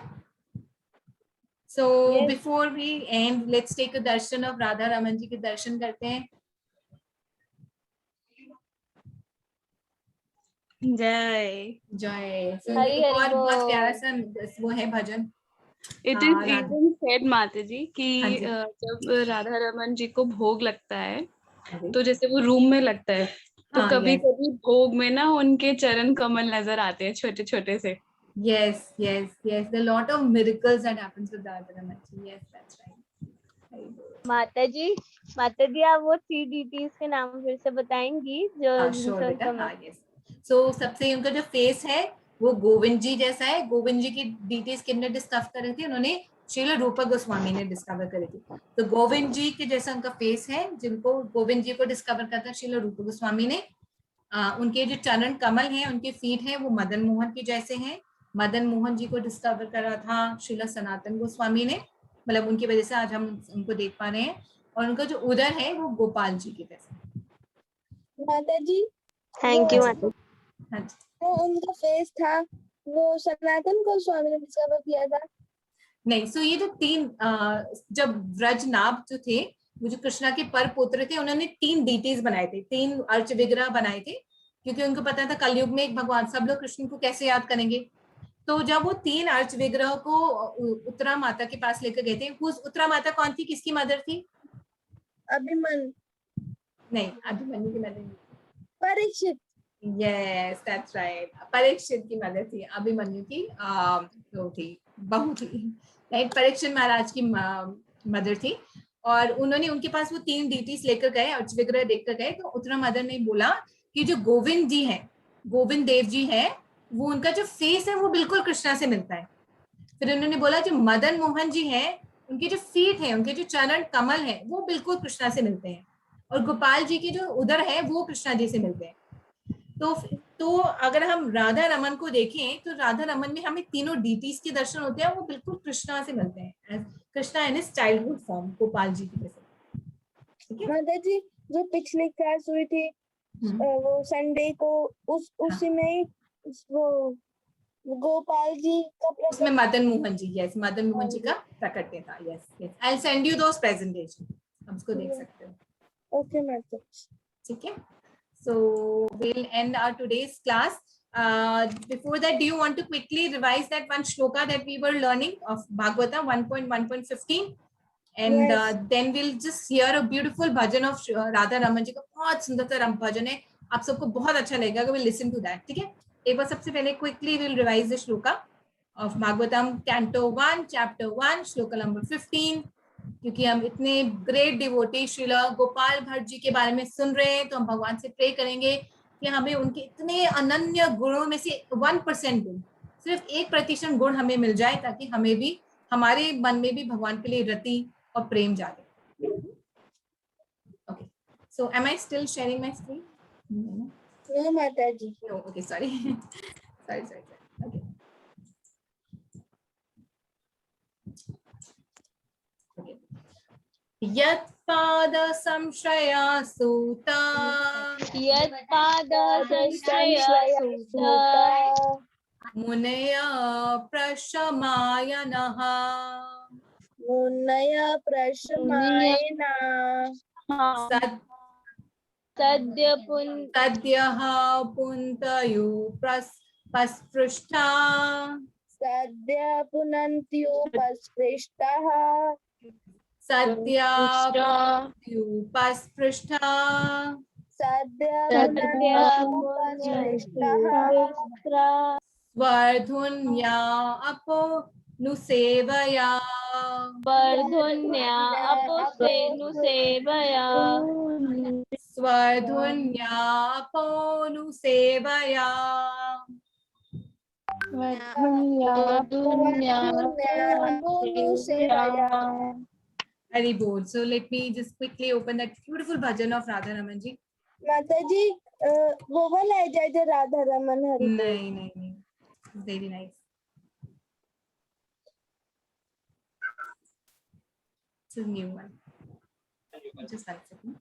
So before we end, let's take a darshan of Radha Raman ji के दर्शन करते हैं। जय। जय। So, हरि एक हरि और बहुत बोल। प्यारा सा वो है भजन। इट हाँ, इज इवन सेड माता जी कि हाँ जी। जब राधा रमन जी को भोग लगता है हाँ जी। तो जैसे वो रूम में लगता है तो हाँ, कभी yes. कभी भोग में ना उनके चरण कमल नजर आते हैं छोटे छोटे से। Yes, yes, yes. There are a lot of miracles that happens with Radha Raman. Yes, that's right. माता जी आप वो 3 deities के नाम फिर से बताएंगी जो हाँ, जिनसे sure बेटा। उनका हाँ, yes. So सबसे उनका जो फेस है वो गोविंद जी जैसा है। गोविंद जी की डिटेल्स किसने डिस्कवर करी थी? उन्होंने श्रील रूपा गोस्वामी ने डिस्कवर करी थी। तो गोविंद जी के जैसा उनका फेस है, जिनको गोविंद जी को डिस्कवर करता श्रील रूपा गोस्वामी ने। उनके जो चरण कमल हैं, उनके फीट हैं, वो मदन मोहन के जैसे हैं। मदन मोहन जी को डिस्कवर करा था श्रील सनातन गोस्वामी ने, मतलब उनकी वजह से आज हम उनको देख पा रहे हैं। और उनका जो उदर है वो गोपाल जी के जैसे। माता जी थैंक यू वो- माता। हाँ जी। वो उनका फेस था वो सनातन गोस्वामी ने डिस्कवर किया था। नहीं, सो ये जो तीन जब व्रजनाभ जो थे, वो जो कृष्णा के पर पुत्र थे, उन्होंने 3 डीटीज बनाए थे, 3 अर्च विग्रह बनाए थे, क्योंकि उनको पता था कलयुग में एक भगवान, सब लोग कृष्ण को कैसे याद करेंगे। तो जब वो 3 अर्च विग्रह को उत्तरा माता के पास लेकर गए थे, उत्तरा माता कौन थी, किसकी मदर थी? अभिमन नहीं, अभिमन्यु की मदर नहीं। Parikshit. Yes, that's right. Parikshit की मदर थी, अभिमन्यु की वो थी, बहू थी। राइट, परीक्षित महाराज की मदर थी। और उन्होंने उनके पास वो 3 डीटीज लेकर गए, अर्च विग्रह देखकर गए। तो उत्तरा मदर ने बोला कि जो गोविंद जी हैं, गोविंद देव जी हैं, वो उनका जो फेस है वो बिल्कुल कृष्णा से मिलता है। फिर उन्होंने बोला जो मदन मोहन जी हैं, उनके जो फीट हैं, उनके जो चरण कमल हैं, वो बिल्कुल कृष्णा से मिलते हैं। और गोपाल जी के जो उदर है वो कृष्णा जी से मिलते हैं। तो अगर हम राधा रमन को देखें तो राधा रमन में हमें तीनों डीटीज के दर्शन होते हैं, वो बिल्कुल कृष्णा से मिलते हैं, Krishna in his childhood form, Gopal ji की जैसे। ठीक है। माता जी जो पिछली क्लास हुई थी वो संडे को उसी में वो गोपाल जी का उसमें मदन मोहन जी, यस, मदन मोहन जी का प्रकट्य था। Yes yes, I will send you those presentation, हम उसको देख सकते हो। ओके माता। ठीक है। So we'll end our today's class. Before that, do you want to quickly revise that one shloka that we were learning of Bhagavata 1.1.15? And Yes. then we'll just hear a beautiful bhajan of Radha Raman ji का बहुत सुंदर सा भजन है, आप सबको बहुत अच्छा लगेगा अगर we'll listen to that. ठीक है, एक बार सबसे पहले quickly we'll revise the shloka of Bhagavatam Canto 1, Chapter 1, Shloka number 15. क्योंकि हम इतने ग्रेट डिवोटी श्रील गोपाल भट्ट जी के बारे में सुन रहे हैं, तो हम भगवान से प्रे करेंगे कि हमें उनके इतने अनन्य गुणों में से 1% गुण, सिर्फ 1% गुण हमें मिल जाए, ताकि हमें भी, हमारे मन में भी भगवान के लिए रति और प्रेम जागे। Okay, so am I still sharing my screen? No Mata ji. No, okay, sorry sorry. Okay, यत्पाद संश्रया सूता मुनय प्रशमायनः मुन्नय प्रशमायना सद्यः पुन्तयुपस्पृष्टा सद्य पुनन्त्युपस्पृष्टः सद्यापस्पृष्टा सद्य पुनन्त्युपस्पृष्टः स्वर्धुन्या अपोनुसेवया स्वर्धुन्या अपोनुसेवया Very bold. So let me just quickly open that beautiful bhajan of Radha Raman ji. माता जी वो वाला है जय जय राधा रमन हरि बोल। नहीं, very nice. It's a new one. Just one second.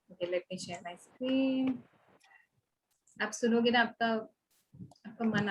Okay, let me share my screen. आप सुनोगे ना, आपका मन